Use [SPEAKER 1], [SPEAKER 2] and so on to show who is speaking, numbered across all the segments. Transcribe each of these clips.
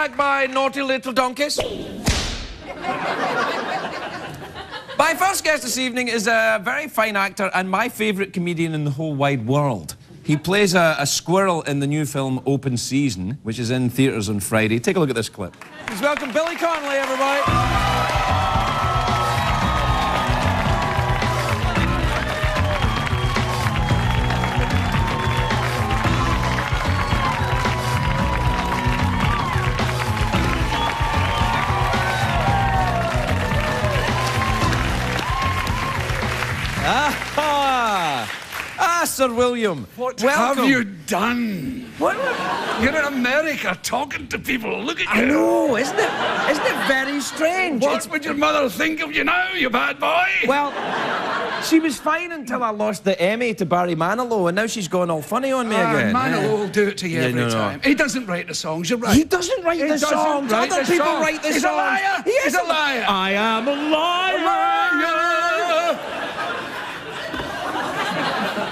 [SPEAKER 1] back by naughty little donkeys. My first guest this evening is a very fine actor and my favourite comedian in the whole wide world. He plays a squirrel in the new film Open Season, which is in theatres on Friday. Take a look at this clip. Please welcome Billy Connolly, everybody. Sir William.
[SPEAKER 2] What
[SPEAKER 1] welcome.
[SPEAKER 2] have you done?
[SPEAKER 1] What?
[SPEAKER 2] You're in America talking to people. Look at you.
[SPEAKER 1] I know, isn't it very strange?
[SPEAKER 2] What would your mother think of you now, you bad boy?
[SPEAKER 1] Well, she was fine until I lost the Emmy to Barry Manilow, and now she's gone all funny on me again.
[SPEAKER 2] Manilow will do it to you every time. He doesn't write the songs, you're right.
[SPEAKER 1] He doesn't write the songs. Other people write the songs.
[SPEAKER 2] He's a liar.
[SPEAKER 1] He's a liar. I am a liar.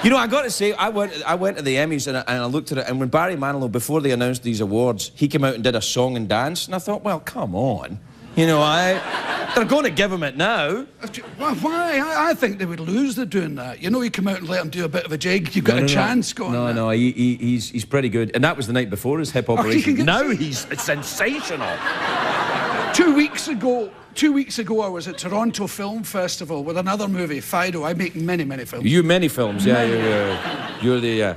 [SPEAKER 1] You know, I got to say, I went to the Emmys and I looked at it, and when Barry Manilow, before they announced these awards, he came out and did a song and dance, and I thought, well, come on. You know, they're going to give him it now.
[SPEAKER 2] Well, why? I think they would lose the doing that. You know, you come out and let him do a bit of a jig, you've got a chance going.
[SPEAKER 1] No, he's pretty good. And that was the night before his hip operation. Now he's sensational.
[SPEAKER 2] 2 weeks ago, I was at Toronto Film Festival with another movie, Fido. I make many films.
[SPEAKER 1] You many films, yeah. You're the.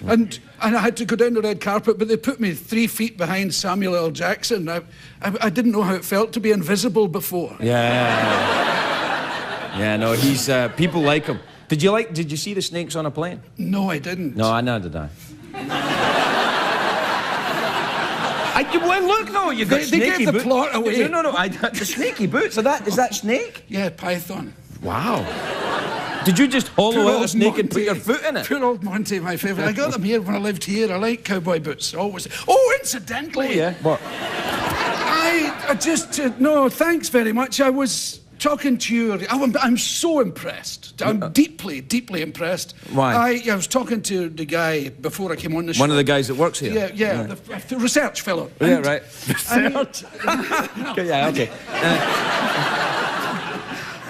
[SPEAKER 2] And I had to go down the red carpet, but they put me 3 feet behind Samuel L. Jackson. I didn't know how it felt to be invisible before.
[SPEAKER 1] Yeah, no, he's people like him. Did you see the snakes on a plane?
[SPEAKER 2] No, I didn't.
[SPEAKER 1] No, neither did I. Well, look, though, you've got snaky boots.
[SPEAKER 2] They gave the plot away.
[SPEAKER 1] No, the snaky boots. Is that snake?
[SPEAKER 2] Yeah, python.
[SPEAKER 1] Wow. Did you just hollow out a snake and put your foot in it?
[SPEAKER 2] Poor old Monty, my favourite. I got them here when I lived here. I like cowboy boots, always. Oh, incidentally.
[SPEAKER 1] Oh, yeah? What?
[SPEAKER 2] No, thanks very much. I was talking to you. I'm so impressed. I'm deeply impressed.
[SPEAKER 1] Why?
[SPEAKER 2] I was talking to the guy before I came on the show.
[SPEAKER 1] One of the guys that works here?
[SPEAKER 2] Yeah. The research fellow.
[SPEAKER 1] Yeah, right. Research? Yeah, okay.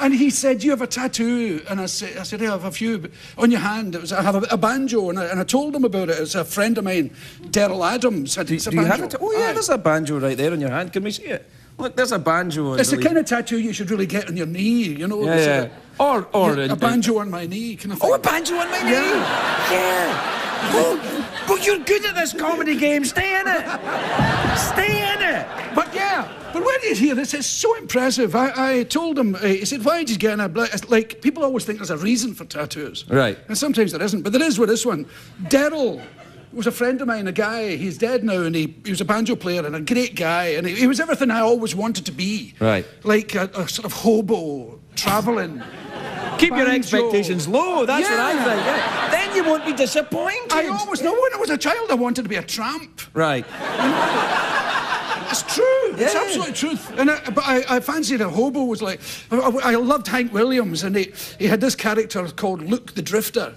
[SPEAKER 2] And he said, "You have a tattoo?" And I said, "Yeah, I have a few." But on your hand, I have a banjo, and I told him about it. It's a friend of mine, Daryl Adams.
[SPEAKER 1] Do you have it? Oh, yeah, there's a banjo right there on your hand. Can we see it? Look, there's a banjo.
[SPEAKER 2] It's the kind of tattoo you should really get on your knee, you know.
[SPEAKER 1] Yeah. Or
[SPEAKER 2] a banjo on my knee, kind of thing.
[SPEAKER 1] Oh, a banjo on my knee. Yeah. Oh, you're good at this comedy game. Stay in it. Stay in it.
[SPEAKER 2] But when you hear this, it's so impressive. I told him, he said, "Why did you get in a black..." Like, people always think there's a reason for tattoos.
[SPEAKER 1] Right.
[SPEAKER 2] And sometimes there isn't, but there is with this one. Daryl was a friend of mine, a guy, he's dead now, and he was a banjo player and a great guy, and he was everything I always wanted to be.
[SPEAKER 1] Right.
[SPEAKER 2] Like a sort of hobo, travelling.
[SPEAKER 1] Keep your expectations low, that's what I think.
[SPEAKER 2] Yeah.
[SPEAKER 1] Then you won't be disappointed.
[SPEAKER 2] I always know when I was a child I wanted to be a tramp.
[SPEAKER 1] Right.
[SPEAKER 2] It's true. Yeah. It's absolute truth. But I fancied a hobo was like... I loved Hank Williams, and he had this character called Luke the Drifter,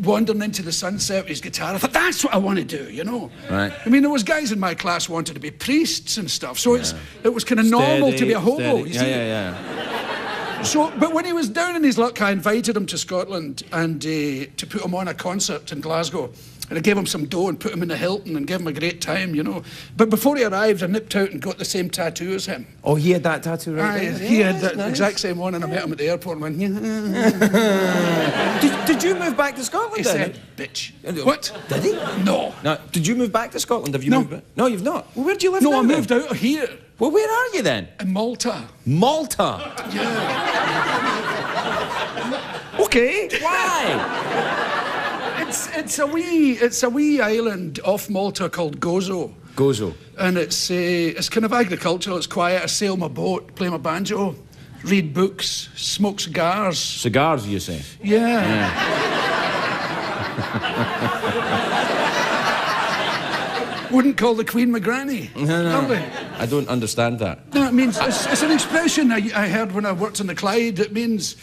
[SPEAKER 2] wandering into the sunset with his guitar. I thought, that's what I want to do, you know?
[SPEAKER 1] Right.
[SPEAKER 2] I mean, there was guys in my class who wanted to be priests and stuff, so it was kind of normal to be a hobo, you see?
[SPEAKER 1] Yeah.
[SPEAKER 2] So, but when he was down in his luck, I invited him to Scotland and to put him on a concert in Glasgow. And I gave him some dough and put him in the Hilton and gave him a great time, you know. But before he arrived, I nipped out and got the same tattoo as him.
[SPEAKER 1] Oh, he had that tattoo right there?
[SPEAKER 2] He had the exact same one, and I met him at the airport and went,
[SPEAKER 1] Did you move back to Scotland
[SPEAKER 2] He
[SPEAKER 1] then?
[SPEAKER 2] said, "Bitch." What?
[SPEAKER 1] Did he?
[SPEAKER 2] No.
[SPEAKER 1] Did you move back to Scotland? Have you moved back? No, you've not. Well, where do you live now?
[SPEAKER 2] No, I moved out of here.
[SPEAKER 1] Well, where are you then?
[SPEAKER 2] In Malta.
[SPEAKER 1] Malta?
[SPEAKER 2] Yeah.
[SPEAKER 1] Okay, why?
[SPEAKER 2] It's a wee island off Malta called Gozo.
[SPEAKER 1] Gozo.
[SPEAKER 2] And it's kind of agricultural, it's quiet. I sail my boat, play my banjo, read books, smoke cigars.
[SPEAKER 1] Cigars, you say?
[SPEAKER 2] Yeah. Wouldn't call the Queen my granny.
[SPEAKER 1] No. I don't understand that.
[SPEAKER 2] No, it means, it's an expression I heard when I worked in the Clyde. It means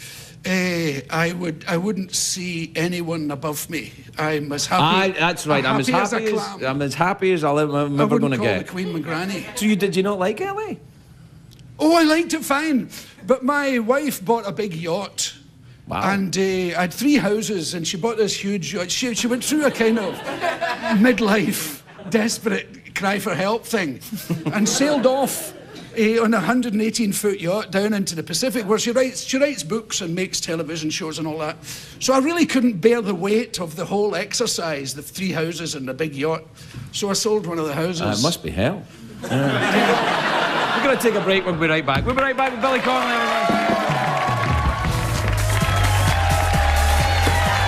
[SPEAKER 2] I wouldn't see anyone above me. I'm as happy.
[SPEAKER 1] That's right. I'm as happy as I'm ever going to get.
[SPEAKER 2] I wouldn't call the Queen my granny.
[SPEAKER 1] So did you not like LA?
[SPEAKER 2] Oh, I liked it fine. But my wife bought a big yacht.
[SPEAKER 1] Wow.
[SPEAKER 2] And I had 3 houses, and she bought this huge yacht. She went through a kind of midlife, desperate cry for help thing, and sailed off on a 118-foot yacht down into the Pacific, where she writes books and makes television shows and all that. So I really couldn't bear the weight of the whole exercise, the 3 houses and the big yacht. So I sold one of the houses.
[SPEAKER 1] It must be hell. We're going to take a break. We'll be right back. We'll be right back with Billy Connolly, everybody.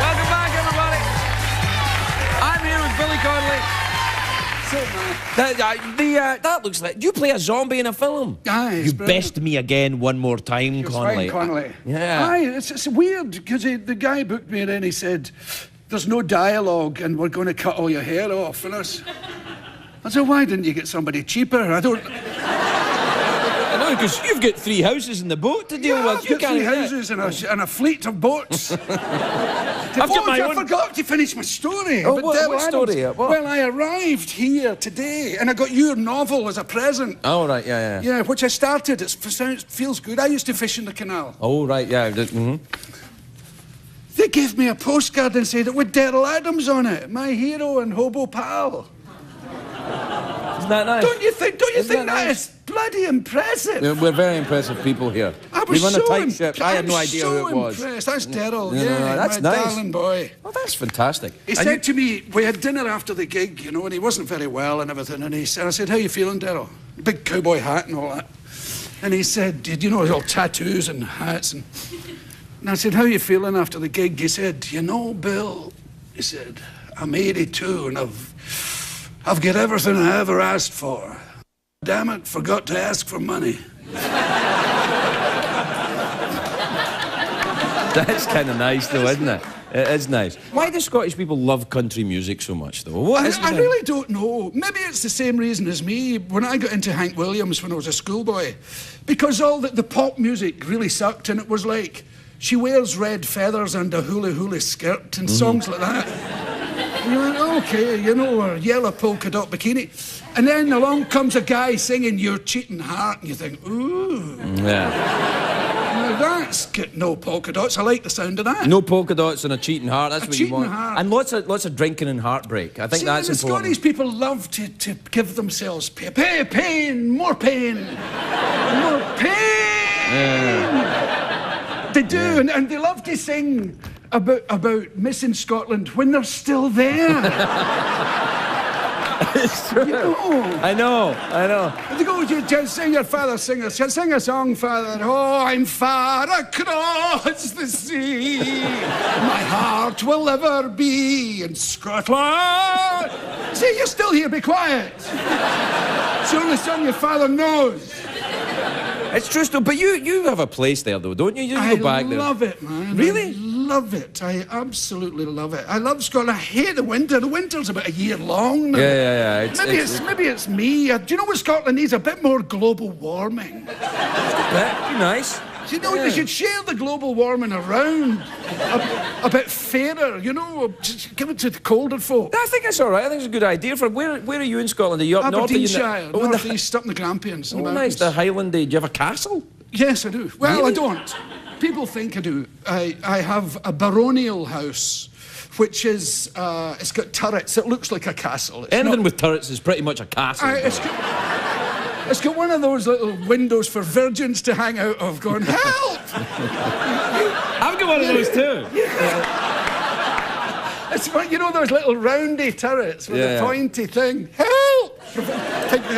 [SPEAKER 1] Welcome back, everybody. I'm here with Billy Connolly. That looks like... You play a zombie in a film.
[SPEAKER 2] Aye,
[SPEAKER 1] you best me again one more time, Connolly.
[SPEAKER 2] Connolly.
[SPEAKER 1] Yeah.
[SPEAKER 2] Aye, it's weird, because the guy booked me in and he said, there's no dialogue and we're going to cut all your hair off. And I said, why didn't you get somebody cheaper? I
[SPEAKER 1] know, because you've got 3 houses in the boat to deal with.
[SPEAKER 2] I've got 3 houses and a fleet of boats. I forgot to finish my story.
[SPEAKER 1] Oh, what story? What?
[SPEAKER 2] Well, I arrived here today and I got your novel as a present.
[SPEAKER 1] Oh, right, yeah.
[SPEAKER 2] Yeah, which I started. It feels good. I used to fish in the canal.
[SPEAKER 1] Oh, right, yeah.
[SPEAKER 2] They gave me a postcard and said it with Daryl Adams on it, my hero and hobo pal.
[SPEAKER 1] Isn't that nice?
[SPEAKER 2] Don't you think that is bloody impressive?
[SPEAKER 1] We're very impressive people here.
[SPEAKER 2] We run a
[SPEAKER 1] tight ship. I had no idea who it was.
[SPEAKER 2] Impressed. That's Daryl,
[SPEAKER 1] that's
[SPEAKER 2] my
[SPEAKER 1] nice.
[SPEAKER 2] darling boy.
[SPEAKER 1] Well, that's fantastic.
[SPEAKER 2] He said to me, we had dinner after the gig, you know, and he wasn't very well and everything, and I said, how you feeling, Daryl? Big cowboy hat and all that. And he said, you know, all tattoos and hats. And I said, how you feeling after the gig? He said, you know, Bill, he said, I'm 82 and I've got everything I ever asked for. Damn it, forgot to ask for money.
[SPEAKER 1] That's kind of nice, though, isn't it? It is nice. Why do Scottish people love country music so much, though?
[SPEAKER 2] I really don't know. Maybe it's the same reason as me when I got into Hank Williams when I was a schoolboy. Because all the pop music really sucked, and it was like, she wears red feathers and a hula skirt and songs like that. And you went, okay, you know, a yellow polka dot bikini. And then along comes a guy singing Your Cheating Heart, and you think, ooh.
[SPEAKER 1] Yeah.
[SPEAKER 2] Now that's got no polka dots. I like the sound of that.
[SPEAKER 1] No polka dots and a cheating heart, that's what you want.
[SPEAKER 2] Heart.
[SPEAKER 1] And lots of drinking and heartbreak. I think that's important.
[SPEAKER 2] The Scottish people love to give themselves pain, more pain, more pain. They do, and they love to sing about missing Scotland when they're still there.
[SPEAKER 1] It's true.
[SPEAKER 2] You know.
[SPEAKER 1] I know.
[SPEAKER 2] They go, sing your father, sing a song, father. Oh, I'm far across the sea. My heart will ever be in Scotland. See, you're still here, be quiet. It's the only song your father knows.
[SPEAKER 1] It's true, though, but you have a place there, though, don't you? You go back there.
[SPEAKER 2] I love it, man.
[SPEAKER 1] Really?
[SPEAKER 2] I love it. I absolutely love it. I love Scotland. I hate the winter. The winter's about a year long now.
[SPEAKER 1] Yeah.
[SPEAKER 2] Maybe it's me. Do you know what Scotland needs? A bit more global warming.
[SPEAKER 1] That'd be nice.
[SPEAKER 2] You know, they should share the global warming around a bit fairer, you know, just give it to the colder folk.
[SPEAKER 1] I think it's all right. I think it's a good idea. Where are you in Scotland? Are you up north?
[SPEAKER 2] Aberdeenshire, north east, up in the Grampians.
[SPEAKER 1] Oh, nice. The Highland. Do you have a castle?
[SPEAKER 2] Yes, I do. Well,
[SPEAKER 1] really?
[SPEAKER 2] I don't. People think I do. I have a baronial house, which is, it's got turrets. It looks like a castle.
[SPEAKER 1] Anything with turrets is pretty much a castle.
[SPEAKER 2] It's got one of those little windows for virgins to hang out of going, help!
[SPEAKER 1] I've got one of those too.
[SPEAKER 2] It's, you know those little roundy turrets with the pointy thing? Help! Take the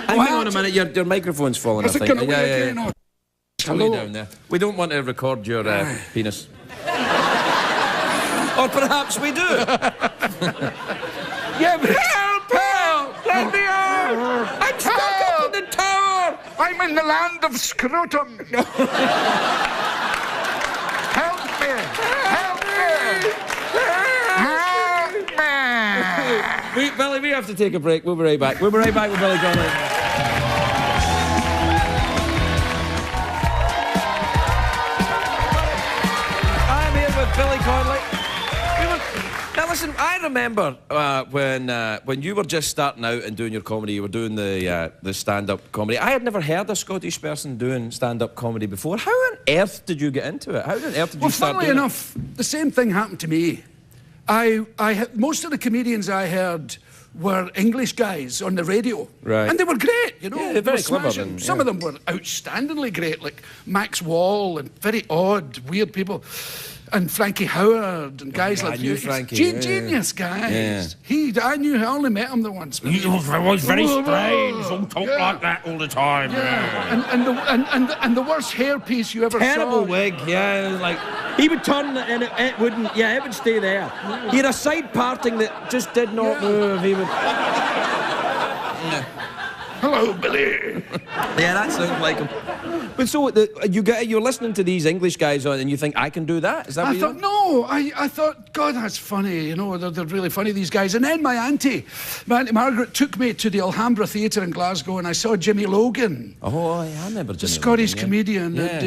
[SPEAKER 1] Hang on a minute, your microphone's falling, I think.
[SPEAKER 2] Yeah.
[SPEAKER 1] Hello. Down there. We don't want to record your penis. Or perhaps we do.
[SPEAKER 2] Yeah, but help! Let me out!
[SPEAKER 1] I'm stuck up in the tower!
[SPEAKER 2] I'm in the land of scrotum. Help me! Help me!
[SPEAKER 1] Billy, we have to take a break. We'll be right back. We'll be right back with Billy Connolly. Billy Connolly. Now listen, I remember when you were just starting out and doing your comedy, you were doing the stand-up comedy. I had never heard a Scottish person doing stand-up comedy before. How on earth did you get into it? How on earth did you start doing it?
[SPEAKER 2] Well, funnily enough, the same thing happened to me. Most of the comedians I heard were English guys on the radio.
[SPEAKER 1] Right.
[SPEAKER 2] And they were great, you know.
[SPEAKER 1] Yeah, they're very clever.
[SPEAKER 2] Some of them were outstandingly great, like Max Wall and very odd, weird people. And Frankie Howard and guys like
[SPEAKER 1] I knew Frankie.
[SPEAKER 2] Genius guys.
[SPEAKER 1] Yeah.
[SPEAKER 2] I only met him there once.
[SPEAKER 3] He was very strange. Don't talk like that all the time.
[SPEAKER 2] Yeah. And the worst hairpiece you ever saw.
[SPEAKER 3] Terrible wig, yeah. Like he would turn and it wouldn't. Yeah, it would stay there. He had a side parting that just did not move. He would.
[SPEAKER 2] Hello, Billy.
[SPEAKER 1] Yeah, that sounds like him. But so you're listening to these English guys on, and you think I can do that? Is that?
[SPEAKER 2] I thought, God, that's funny. You know, they're really funny, these guys. And then my auntie Margaret, took me to the Alhambra Theatre in Glasgow, and I saw Jimmy Logan.
[SPEAKER 1] Oh, I remember Jimmy.
[SPEAKER 2] The Scottish
[SPEAKER 1] Logan,
[SPEAKER 2] comedian,
[SPEAKER 1] yeah.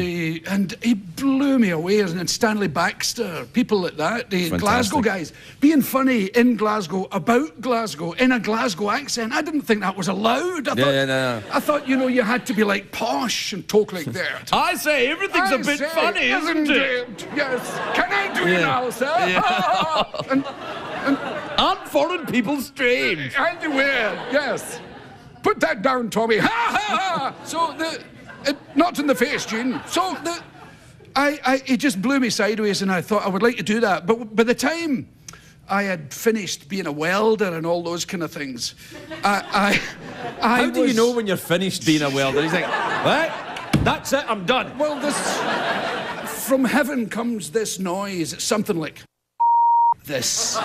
[SPEAKER 2] and he blew me away. And Stanley Baxter, people like that, the Glasgow guys, being funny in Glasgow about Glasgow in a Glasgow accent. I didn't think that was allowed. I thought, you know, you had to be like posh and talk like that.
[SPEAKER 3] I say everything's a bit funny, isn't it?
[SPEAKER 2] Yes. Can I do it now, sir?
[SPEAKER 3] Yeah. Aren't foreign people strange?
[SPEAKER 2] And you will, yes. Put that down, Tommy. Ha ha ha! So not in the face, Gene. So it just blew me sideways, and I thought I would like to do that. But by the time I had finished being a welder and all those kind of things,
[SPEAKER 1] How do you know when you're finished being a welder? He's like, what? That's it, I'm done.
[SPEAKER 2] Well, from heaven comes this noise. It's something like this.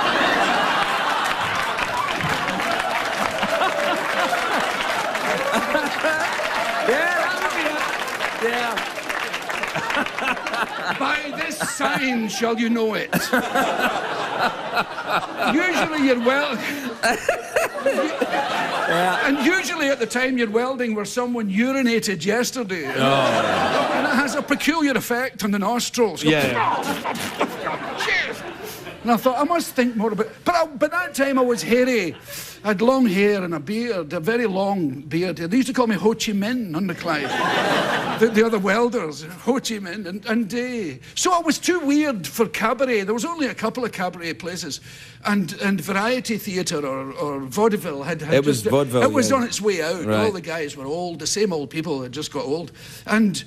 [SPEAKER 1] Yeah.
[SPEAKER 2] By this sign shall you know it. Usually you're and usually at the time you're welding where someone urinated yesterday.
[SPEAKER 1] Oh.
[SPEAKER 2] And it has a peculiar effect on the nostrils.
[SPEAKER 1] Yeah.
[SPEAKER 2] And I thought, I must think more about it. But that time I was hairy. I had long hair and a beard, a very long beard. They used to call me Ho Chi Minh on the Clyde. the other welders, Ho Chi Minh. So I was too weird for cabaret. There was only a couple of cabaret places. And Variety Theatre or Vaudeville had
[SPEAKER 1] it was vaudeville.
[SPEAKER 2] It was on its way out.
[SPEAKER 1] Right.
[SPEAKER 2] All the guys were old. The same old people had just got old. And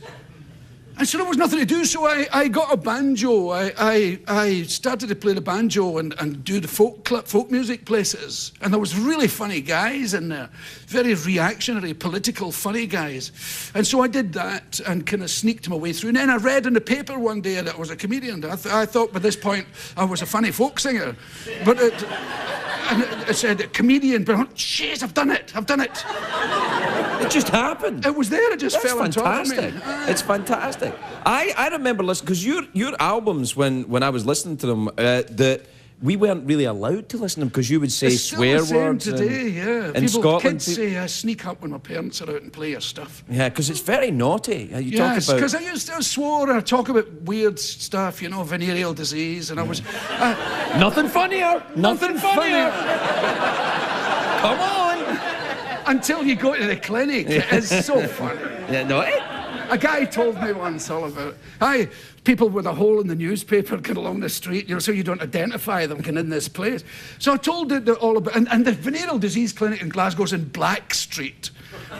[SPEAKER 2] so there was nothing to do, so I got a banjo. I started to play the banjo and do the folk music places. And there was really funny guys in there, very reactionary, political, funny guys. And so I did that and kind of sneaked my way through. And then I read in the paper one day that I was a comedian. I thought by this point I was a funny folk singer. But it said comedian, but I went, jeez, I've done it.
[SPEAKER 1] It just happened.
[SPEAKER 2] It was there, it just fell on top of me.
[SPEAKER 1] It's fantastic. I remember listening, because your albums, when I was listening to them, we weren't really allowed to listen to them because you would say swear words.
[SPEAKER 2] Today, yeah.
[SPEAKER 1] In Scotland,
[SPEAKER 2] kids say I sneak up when my parents are out and play your stuff.
[SPEAKER 1] Yeah, because it's very naughty.
[SPEAKER 2] Yes, because I swore and I talk about weird stuff, you know, venereal disease, and I was...
[SPEAKER 3] Nothing funnier. Nothing funnier.
[SPEAKER 1] Come on.
[SPEAKER 2] Until you go to the clinic. It's so funny.
[SPEAKER 1] Yeah, no,
[SPEAKER 2] a guy told me once all about it. People with a hole in the newspaper get along the street, you know, so you don't identify them in this place. So I told it all about, and the venereal disease clinic in Glasgow's in Black Street.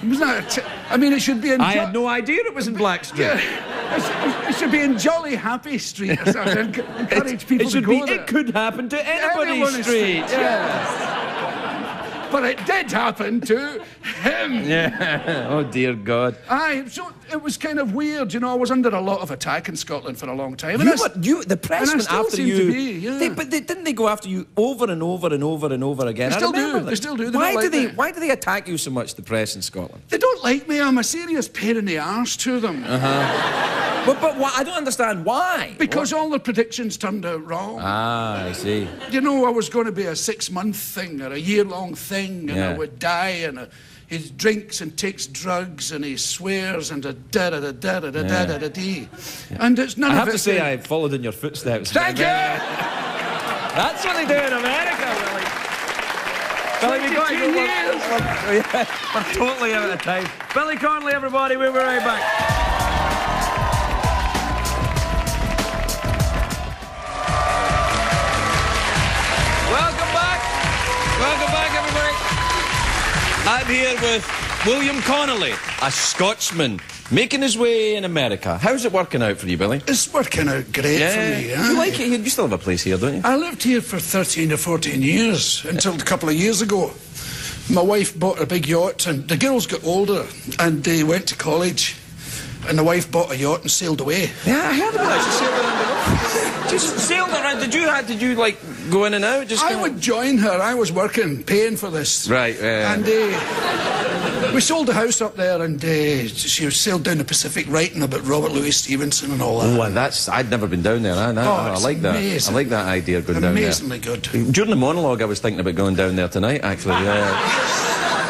[SPEAKER 2] Wasn't that I mean, it should be in...
[SPEAKER 1] I had no idea it was in Black Street.
[SPEAKER 2] Yeah, it should be in Jolly Happy Street or something. Encourage people to go there.
[SPEAKER 1] It could happen to anybody's street.
[SPEAKER 2] Yeah. But it did happen to him.
[SPEAKER 1] Yeah. Oh, dear God.
[SPEAKER 2] So it was kind of weird, you know. I was under a lot of attack in Scotland for a long time.
[SPEAKER 1] The press went after you.
[SPEAKER 2] But
[SPEAKER 1] didn't they go after you over and over and over and over again?
[SPEAKER 2] They still do.
[SPEAKER 1] Why do they attack you so much, the press in Scotland?
[SPEAKER 2] They don't like me. I'm a serious pain in the arse to them.
[SPEAKER 1] But why? I don't understand why.
[SPEAKER 2] Because all the predictions turned out wrong.
[SPEAKER 1] Ah, I see.
[SPEAKER 2] You know, I was going to be a 6-month thing or a year-long thing, and I would die, and he drinks and takes drugs and he swears and da-da-da-da-da-da-da-da-da-dee. And it's none
[SPEAKER 1] I
[SPEAKER 2] of
[SPEAKER 1] have
[SPEAKER 2] it.
[SPEAKER 1] to say I followed in your footsteps.
[SPEAKER 2] Thank you!
[SPEAKER 1] That's what they do in America, Willie. Billy, we got to go.
[SPEAKER 2] 22 years.
[SPEAKER 1] We're totally out of time. Billy Connolly, everybody, we'll be right back. Welcome back. Welcome back, everybody. I'm here with William Connolly, a Scotsman, making his way in America. How's it working out for you, Billy?
[SPEAKER 2] It's working out great for me.
[SPEAKER 1] You like it? You still have a place here, don't you?
[SPEAKER 2] I lived here for 13 or 14 years until a couple of years ago. My wife bought a big yacht and the girls got older and they went to college and the wife bought a yacht and sailed away.
[SPEAKER 1] Yeah, I heard about that. She sailed around the world. Just sailed around. Did you like go in and out? Just
[SPEAKER 2] I would join her. I was working, paying for this.
[SPEAKER 1] Right.
[SPEAKER 2] And we sold a house up there and she sailed down the Pacific writing about Robert Louis Stevenson and all that.
[SPEAKER 1] Oh, I'd never been down there. I like that.
[SPEAKER 2] Amazing.
[SPEAKER 1] I like that idea of going down there.
[SPEAKER 2] Amazingly good.
[SPEAKER 1] During the monologue, I was thinking about going down there tonight, actually.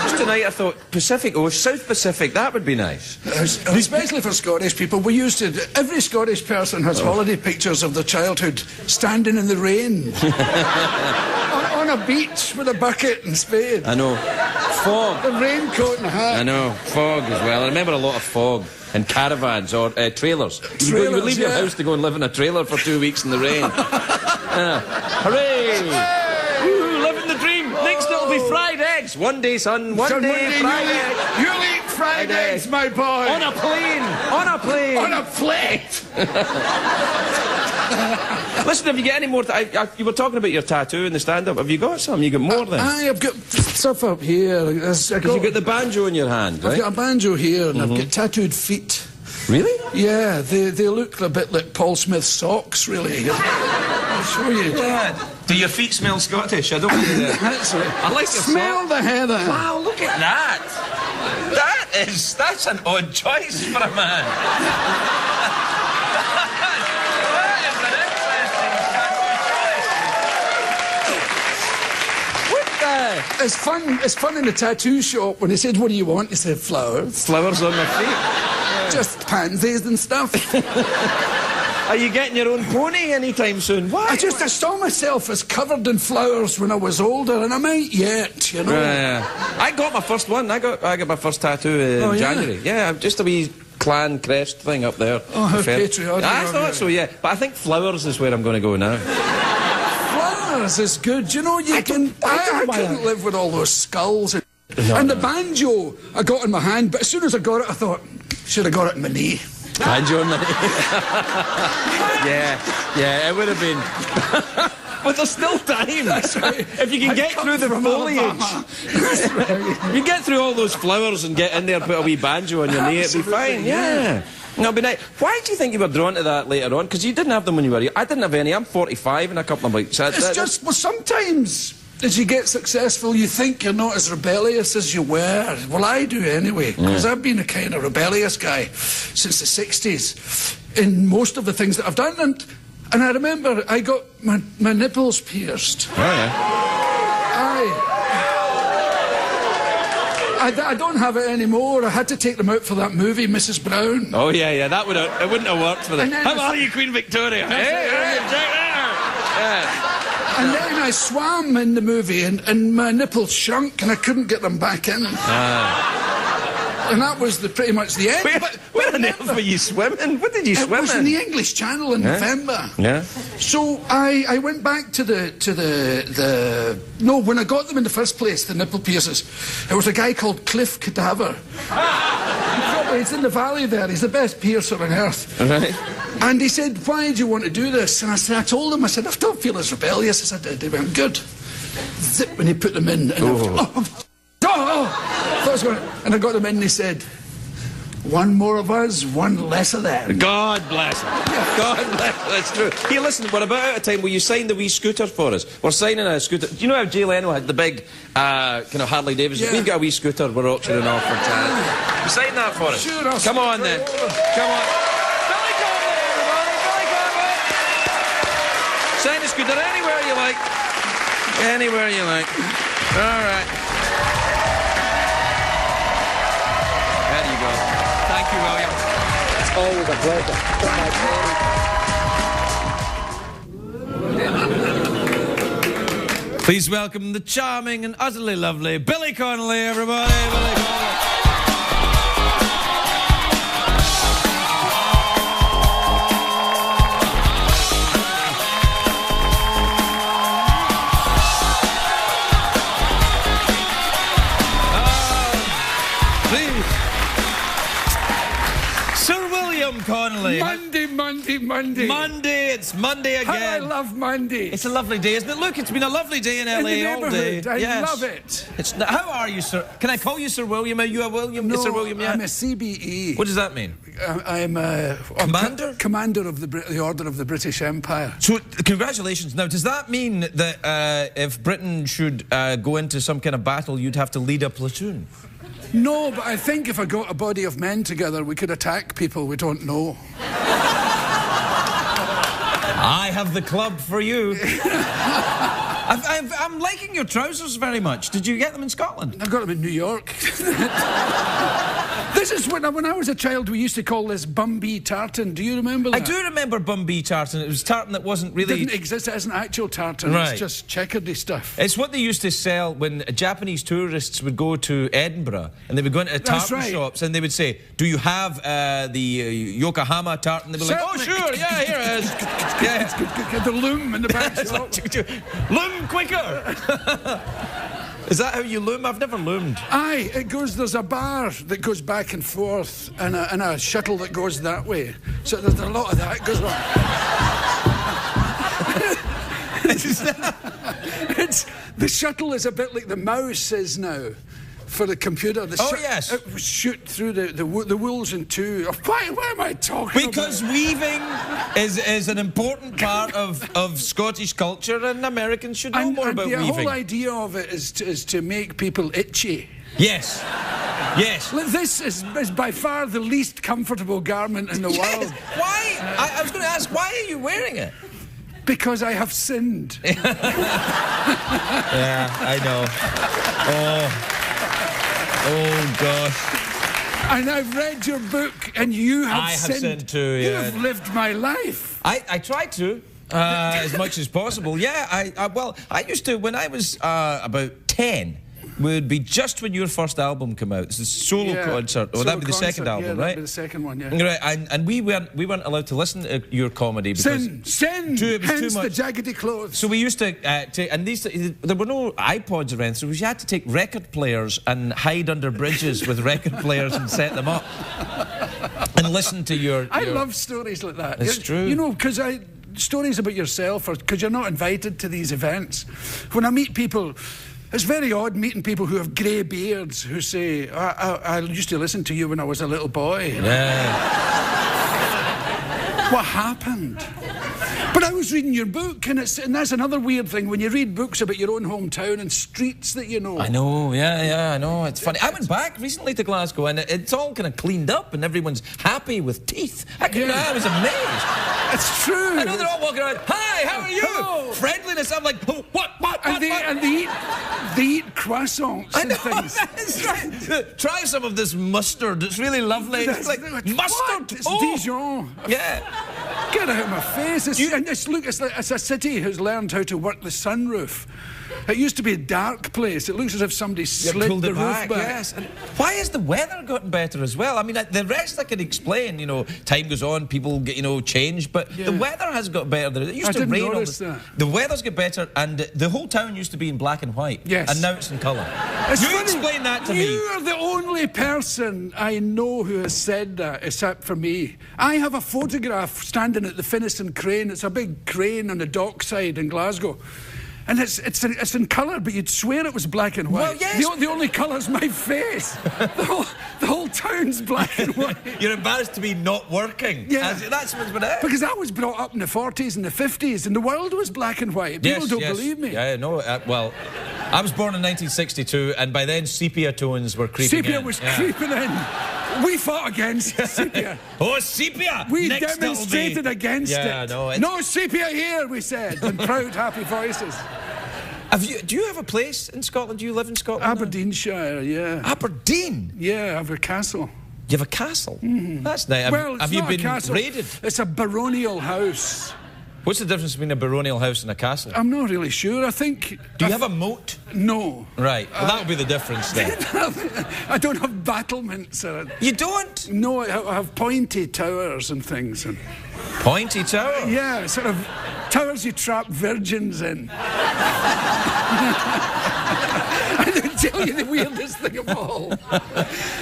[SPEAKER 1] Just tonight, I thought, Pacific, South Pacific, that would be nice.
[SPEAKER 2] Especially for Scottish people. We used to... Every Scottish person has holiday pictures of their childhood standing in the rain. on a beach with a bucket and spade.
[SPEAKER 1] I know. Fog.
[SPEAKER 2] A raincoat and a hat.
[SPEAKER 1] I know. Fog as well. I remember a lot of fog. And caravans or trailers. You would leave your house to go and live in a trailer for 2 weeks in the rain. Hooray! Woo, living the dream. Next it'll be fried eggs. One day, son. One day, fried eggs.
[SPEAKER 2] You'll eat fried eggs, my boy.
[SPEAKER 1] On a plane. On a plane.
[SPEAKER 2] On a plate.
[SPEAKER 1] Listen, have you got any more? You were talking about your tattoo in the stand-up. Have you got some? You got more then?
[SPEAKER 2] I've got stuff up here.
[SPEAKER 1] You got the banjo in your hand, right?
[SPEAKER 2] I've got a banjo here and I've got tattooed feet.
[SPEAKER 1] Really?
[SPEAKER 2] Yeah, they look a bit like Paul Smith's socks, really. I'll show you.
[SPEAKER 1] Yeah. Do your feet smell Scottish? I don't know.
[SPEAKER 2] That's right.
[SPEAKER 1] I like your
[SPEAKER 2] Smell the heather.
[SPEAKER 1] Wow, look at that. That's an odd choice for a man.
[SPEAKER 2] It's fun in the tattoo shop when he said, "What do you want?" He said, "Flowers."
[SPEAKER 1] Flowers on my feet. Yeah.
[SPEAKER 2] Just pansies and stuff.
[SPEAKER 1] Are you getting your own pony anytime soon? Why?
[SPEAKER 2] I saw myself as covered in flowers when I was older, and I might yet, you know.
[SPEAKER 1] I got my first one. I got my first tattoo in January. Yeah, just a wee clan crest thing up there.
[SPEAKER 2] Oh, how patriotic.
[SPEAKER 1] I thought so, yeah. But I think flowers is where I'm going to go now.
[SPEAKER 2] Flowers is good. You know, I couldn't live with all those skulls. And the banjo I got in my hand, but as soon as I got it, I thought, should have got it in my knee.
[SPEAKER 1] Banjo in my knee. Yeah, it would have been. But there's still time.
[SPEAKER 2] That's right.
[SPEAKER 1] If you can get through the foliage. You get through all those flowers and get in there, put a wee banjo on your knee, it'd be fine. Yeah. No, but why do you think you were drawn to that later on? Because you didn't have them when you were young. I didn't have any. I'm 45 and a couple of weeks.
[SPEAKER 2] It's just, well, sometimes as you get successful, you think you're not as rebellious as you were. Well, I do anyway, because I've been a kind of rebellious guy since the 60s in most of the things that I've done. And I remember I got my nipples pierced.
[SPEAKER 1] Oh, yeah.
[SPEAKER 2] I don't have it anymore. I had to take them out for that movie, Mrs. Brown.
[SPEAKER 1] Oh, yeah, it wouldn't have worked for them. How are you, Queen Victoria? Hey, Jack there.
[SPEAKER 2] And then I swam in the movie and my nipples shrunk and I couldn't get them back in. And that was pretty much the end.
[SPEAKER 1] Where on earth were you swimming? What did you swim in?
[SPEAKER 2] It was in the English Channel in November.
[SPEAKER 1] Yeah.
[SPEAKER 2] So I went back to no, when I got them in the first place, the nipple pierces, there was a guy called Cliff Cadaver. He's in the valley there. He's the best piercer on earth.
[SPEAKER 1] Right.
[SPEAKER 2] And he said, "Why do you want to do this?" And I told him, I don't feel as rebellious as I did. He went, "Good." Zip, when he put them in. And and I got them in and he said, "One more of us, one less of them."
[SPEAKER 1] God bless him. God bless him. That's true. Here, listen, we're about out of time. Will you sign the wee scooter for us? We're signing a scooter. Do you know how Jay Leno had the big kind of Harley Davidson?
[SPEAKER 2] Yeah.
[SPEAKER 1] We've got a wee scooter we're auctioning off for Chad. You sign that for us?
[SPEAKER 2] Sure, I'll
[SPEAKER 1] Come on then. Come on. Billy Connolly, everybody. Billy Connolly. Sign the scooter anywhere you like. Anywhere you like. All right. you go. Thank you, William.
[SPEAKER 3] It's always a pleasure.
[SPEAKER 1] Please welcome the charming and utterly lovely Billy Connolly, everybody. Billy Connolly. Connolly.
[SPEAKER 2] Monday.
[SPEAKER 1] It's Monday again.
[SPEAKER 2] How I love Monday.
[SPEAKER 1] It's a lovely day, isn't it? Look, it's been a lovely day in LA
[SPEAKER 2] in the
[SPEAKER 1] all day.
[SPEAKER 2] neighbourhood. I love it.
[SPEAKER 1] How are you, sir? Can I call you Sir William? Are you a William?
[SPEAKER 2] No,
[SPEAKER 1] Sir William, yeah?
[SPEAKER 2] I'm a CBE.
[SPEAKER 1] What does that mean?
[SPEAKER 2] I'm
[SPEAKER 1] Commander?
[SPEAKER 2] Commander of the Order of the British Empire.
[SPEAKER 1] So, congratulations. Now, does that mean that if Britain should go into some kind of battle, you'd have to lead a platoon?
[SPEAKER 2] No, but I think if I got a body of men together, we could attack people we don't know.
[SPEAKER 1] I have the club for you. I'm liking your trousers very much. Did you get them in Scotland?
[SPEAKER 2] I got them in New York. This is when I was a child, we used to call this Bumby tartan. Do you remember that?
[SPEAKER 1] I do remember Bumby tartan. It was tartan that wasn't really...
[SPEAKER 2] It didn't exist. It isn't actual tartan.
[SPEAKER 1] Right.
[SPEAKER 2] It's just checkered stuff.
[SPEAKER 1] It's what they used to sell when Japanese tourists would go to Edinburgh and they would go into tartan shops and they would say, do you have the Yokohama tartan? They'd be like, oh, sure, yeah, here it is.
[SPEAKER 2] Yeah. The loom in the back shop.
[SPEAKER 1] Loom quicker! Is that how you loom? I've never loomed.
[SPEAKER 2] Aye, there's a bar that goes back and forth and a shuttle that goes that way. So there's a lot of that goes on. The shuttle is a bit like the mouse is now for the computer.
[SPEAKER 1] Yes.
[SPEAKER 2] It would shoot through the wools in two. Why am I talking
[SPEAKER 1] Because
[SPEAKER 2] about
[SPEAKER 1] weaving is an important part of Scottish culture and Americans should know more about weaving.
[SPEAKER 2] The whole idea of it is to make people itchy.
[SPEAKER 1] Yes. Yes.
[SPEAKER 2] This is by far the least comfortable garment in the world.
[SPEAKER 1] Why? I was going to ask, why are you wearing it?
[SPEAKER 2] Because I have sinned.
[SPEAKER 1] Yeah, I know. Oh, gosh.
[SPEAKER 2] And I've read your book, and you have
[SPEAKER 1] I have sinned too, yeah.
[SPEAKER 2] You have lived my life.
[SPEAKER 1] I tried to, as much as possible. Yeah, I used to, when I was about 10, would be just when your first album came out. It's a solo concert. Oh, that'd be the second album, right?
[SPEAKER 2] That'd be the second one, yeah.
[SPEAKER 1] Right, and we weren't allowed to listen to your comedy because
[SPEAKER 2] sin.
[SPEAKER 1] It was
[SPEAKER 2] Hence
[SPEAKER 1] too much.
[SPEAKER 2] The jaggedy clothes.
[SPEAKER 1] So we used to take, and there were no iPods around, so we had to take record players and hide under bridges with record players and set them up and listen to your.
[SPEAKER 2] I love stories like that.
[SPEAKER 1] It's true.
[SPEAKER 2] You know, because stories about yourself, because you're not invited to these events. When I meet people. It's very odd meeting people who have grey beards who say, I used to listen to you when I was a little boy.
[SPEAKER 1] Yeah.
[SPEAKER 2] What happened? But I was reading your book, and that's another weird thing, when you read books about your own hometown and streets that you know.
[SPEAKER 1] I know, yeah, I know. It's funny. I went back recently to Glasgow, and it's all kind of cleaned up, and everyone's happy with teeth. I was amazed.
[SPEAKER 2] It's true.
[SPEAKER 1] I know they're all walking around, hi, how are you?
[SPEAKER 2] Hello.
[SPEAKER 1] Friendliness. I'm like, oh, what?
[SPEAKER 2] And they eat croissants and things.
[SPEAKER 1] That's right. Try some of this mustard. It's really lovely. It's like mustard.
[SPEAKER 2] What? It's Dijon.
[SPEAKER 1] Yeah.
[SPEAKER 2] Get out of my face. It's a city who's learned how to work the sunroof. It used to be a dark place. It looks as if somebody slid the roof back.
[SPEAKER 1] Yes. And why has the weather gotten better as well? I mean, the rest I can explain. You know, time goes on, people get, change, but the weather has got better. It used to rain all the weather's got better, and the whole town used to be in black and white.
[SPEAKER 2] Yes.
[SPEAKER 1] And now it's in colour.
[SPEAKER 2] You
[SPEAKER 1] explain that to me.
[SPEAKER 2] You are the only person I know who has said that, except for me. I have a photograph standing at the Finnieston Crane. It's a big crane on the dockside in Glasgow. And it's in colour, but you'd swear it was black and white.
[SPEAKER 1] Well, yes.
[SPEAKER 2] The only colour's my face. The whole town's black and white.
[SPEAKER 1] You're embarrassed to be not working.
[SPEAKER 2] Yeah.
[SPEAKER 1] That's what's been it.
[SPEAKER 2] Because I was brought up in the 40s and the 50s, and the world was black and white. People don't believe me.
[SPEAKER 1] Yeah, no. Well, I was born in 1962, and by then sepia tones were creeping in.
[SPEAKER 2] Sepia was creeping in. We fought against sepia.
[SPEAKER 1] Oh, sepia!
[SPEAKER 2] We demonstrated against it. No sepia here, we said, in proud, happy voices.
[SPEAKER 1] Do you have a place in Scotland? Do you live in Scotland?
[SPEAKER 2] Aberdeenshire, yeah.
[SPEAKER 1] Aberdeen?
[SPEAKER 2] Yeah, I have a castle.
[SPEAKER 1] You have a castle? That's nice.
[SPEAKER 2] Well, it's
[SPEAKER 1] have you
[SPEAKER 2] not
[SPEAKER 1] been
[SPEAKER 2] a castle.
[SPEAKER 1] raided?
[SPEAKER 2] It's a baronial house.
[SPEAKER 1] What's the difference between a baronial house and a castle?
[SPEAKER 2] I'm not really sure. I think...
[SPEAKER 1] Do you have a moat?
[SPEAKER 2] No.
[SPEAKER 1] Right. Well, that'll be the difference then.
[SPEAKER 2] I don't have battlements.
[SPEAKER 1] You don't?
[SPEAKER 2] No, I have pointy towers and things. And
[SPEAKER 1] Pointy tower?
[SPEAKER 2] yeah, sort of towers you trap virgins in. I'll tell you the weirdest thing of all.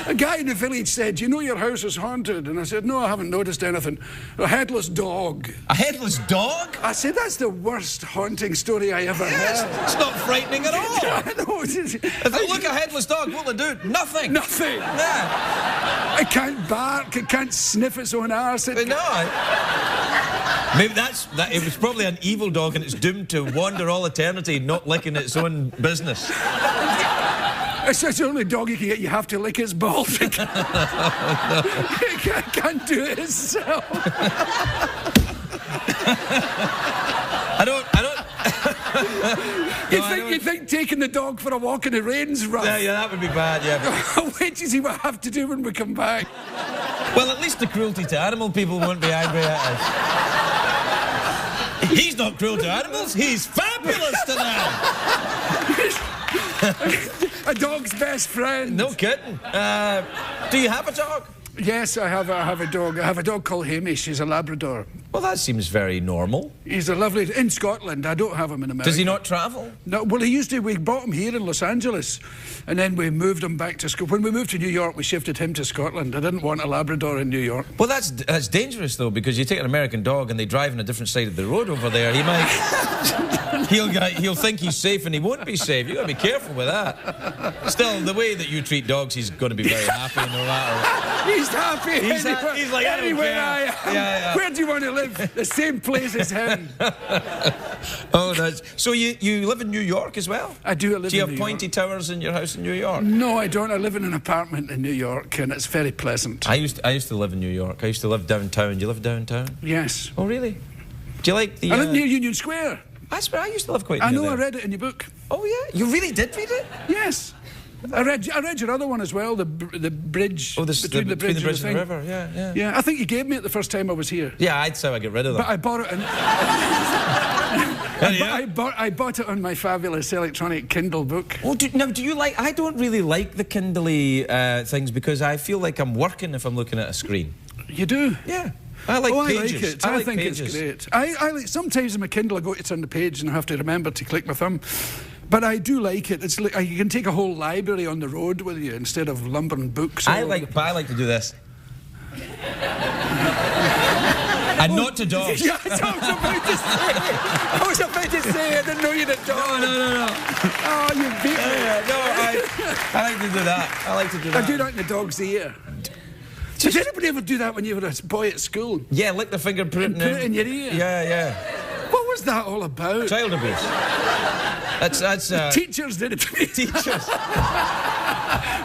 [SPEAKER 2] A guy in the village said, "You know your house is haunted?" And I said, "No, I haven't noticed anything." "A headless dog."
[SPEAKER 1] A headless dog?
[SPEAKER 2] I said, "That's the worst haunting story I ever heard."
[SPEAKER 1] It's not frightening at all.
[SPEAKER 2] I know.
[SPEAKER 1] If they look at a headless dog, what will they do? Nothing.
[SPEAKER 2] Nothing.
[SPEAKER 1] Yeah.
[SPEAKER 2] It can't bark. It can't sniff its own arse.
[SPEAKER 1] Maybe it was probably an evil dog and it's doomed to wander all eternity, not licking its own business.
[SPEAKER 2] It's the only dog you can get. You have to lick its balls. It can't do it itself. You think taking the dog for a walk in the rain's rough?
[SPEAKER 1] Yeah, that would be bad, yeah.
[SPEAKER 2] I'll wait to see what I have to do when we come back.
[SPEAKER 1] Well, at least the cruelty to animal people won't be angry at us. He's not cruel to animals, he's fabulous to them.
[SPEAKER 2] A dog's best friend.
[SPEAKER 1] No kidding. Do you have a dog?
[SPEAKER 2] Yes, I have a dog. I have a dog called Hamish. He's a Labrador.
[SPEAKER 1] Well, that seems very normal.
[SPEAKER 2] He's a lovely... In Scotland. I don't have him in America.
[SPEAKER 1] Does he not travel?
[SPEAKER 2] No, well, he used to... We bought him here in Los Angeles, and then we moved him back to... When we moved to New York, we shifted him to Scotland. I didn't want a Labrador in New York.
[SPEAKER 1] Well, that's dangerous, though, because you take an American dog and they drive on a different side of the road over there, he might... he'll think he's safe and he won't be safe. You've got to be careful with that. Still, the way that you treat dogs, he's going to be very happy no matter...
[SPEAKER 2] He's happy
[SPEAKER 1] He's like,
[SPEAKER 2] anywhere I am.
[SPEAKER 1] Yeah.
[SPEAKER 2] Where do you want to live? The same place as him.
[SPEAKER 1] Oh, that's... So you live in New York as well?
[SPEAKER 2] I do live in New York.
[SPEAKER 1] Do you have pointy towers in your house in New York?
[SPEAKER 2] No, I don't. I live in an apartment in New York, and it's very pleasant.
[SPEAKER 1] I used to live in New York. I used to live downtown. Do you live downtown?
[SPEAKER 2] Yes.
[SPEAKER 1] Oh, really? Do you like the...
[SPEAKER 2] I live near Union Square.
[SPEAKER 1] That's where I used to live quite
[SPEAKER 2] I
[SPEAKER 1] near
[SPEAKER 2] know,
[SPEAKER 1] there.
[SPEAKER 2] I read it in your book.
[SPEAKER 1] Oh, yeah? You really did read it?
[SPEAKER 2] Yes. I read your other one as well, the bridge.
[SPEAKER 1] Oh,
[SPEAKER 2] between the bridge and the
[SPEAKER 1] river, yeah.
[SPEAKER 2] Yeah, I think you gave me it the first time I was here.
[SPEAKER 1] Yeah, I'd say I get rid of that.
[SPEAKER 2] But I bought it. I bought it on my fabulous electronic Kindle book.
[SPEAKER 1] Oh, do you like... I don't really like the Kindle-y things because I feel like I'm working if I'm looking at a screen.
[SPEAKER 2] You do?
[SPEAKER 1] Yeah. I like pages.
[SPEAKER 2] I like it.
[SPEAKER 1] I like
[SPEAKER 2] think
[SPEAKER 1] pages.
[SPEAKER 2] It's great. I like, sometimes in my Kindle I go to turn the page and I have to remember to click my thumb. But I do like it. It's like you can take a whole library on the road with you instead of lumbering books.
[SPEAKER 1] But I like to do this. And not to dogs.
[SPEAKER 2] Yeah, I was about to say. I didn't know you'd have dog.
[SPEAKER 1] No.
[SPEAKER 2] Oh, you beat me.
[SPEAKER 1] I like to do that.
[SPEAKER 2] I do that in the dog's ear. Did anybody ever do that when you were a boy at school?
[SPEAKER 1] Yeah, lick the fingerprint
[SPEAKER 2] And put it in your ear?
[SPEAKER 1] Yeah.
[SPEAKER 2] What was that all about?
[SPEAKER 1] Child abuse. That's
[SPEAKER 2] Teachers did it to me.
[SPEAKER 1] teachers.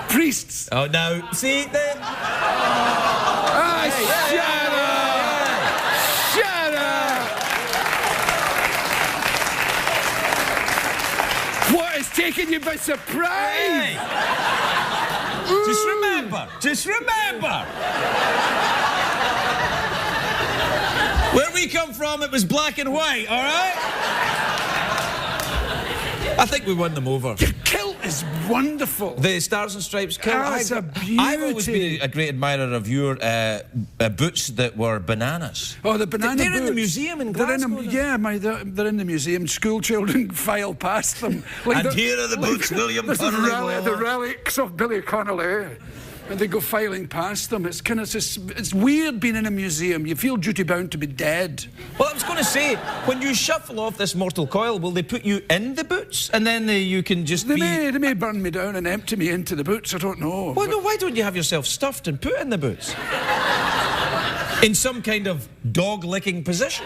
[SPEAKER 2] Priests.
[SPEAKER 1] Oh, no. See, then...
[SPEAKER 2] Shut up! What is taking you by surprise?
[SPEAKER 1] Hey. Just remember. Where we come from, it was black and white, all right? I think we won them over.
[SPEAKER 2] Your kilt is wonderful.
[SPEAKER 1] The Stars and Stripes kilt.
[SPEAKER 2] It's a beauty.
[SPEAKER 1] I've always been a great admirer of your boots that were bananas.
[SPEAKER 2] Oh, the banana
[SPEAKER 1] They're
[SPEAKER 2] boots.
[SPEAKER 1] in the museum in Glasgow.
[SPEAKER 2] They're in the museum. School children file past them.
[SPEAKER 1] And here are the boots, William Connolly.
[SPEAKER 2] The relics of Billy Connolly. And they go filing past them. It's it's weird being in a museum. You feel duty-bound to be dead.
[SPEAKER 1] Well, I was going to say, when you shuffle off this mortal coil, will they put you in the boots? And then you can just
[SPEAKER 2] They may burn me down and empty me into the boots. I don't know.
[SPEAKER 1] Well, no, why don't you have yourself stuffed and put in the boots? In some kind of dog-licking position.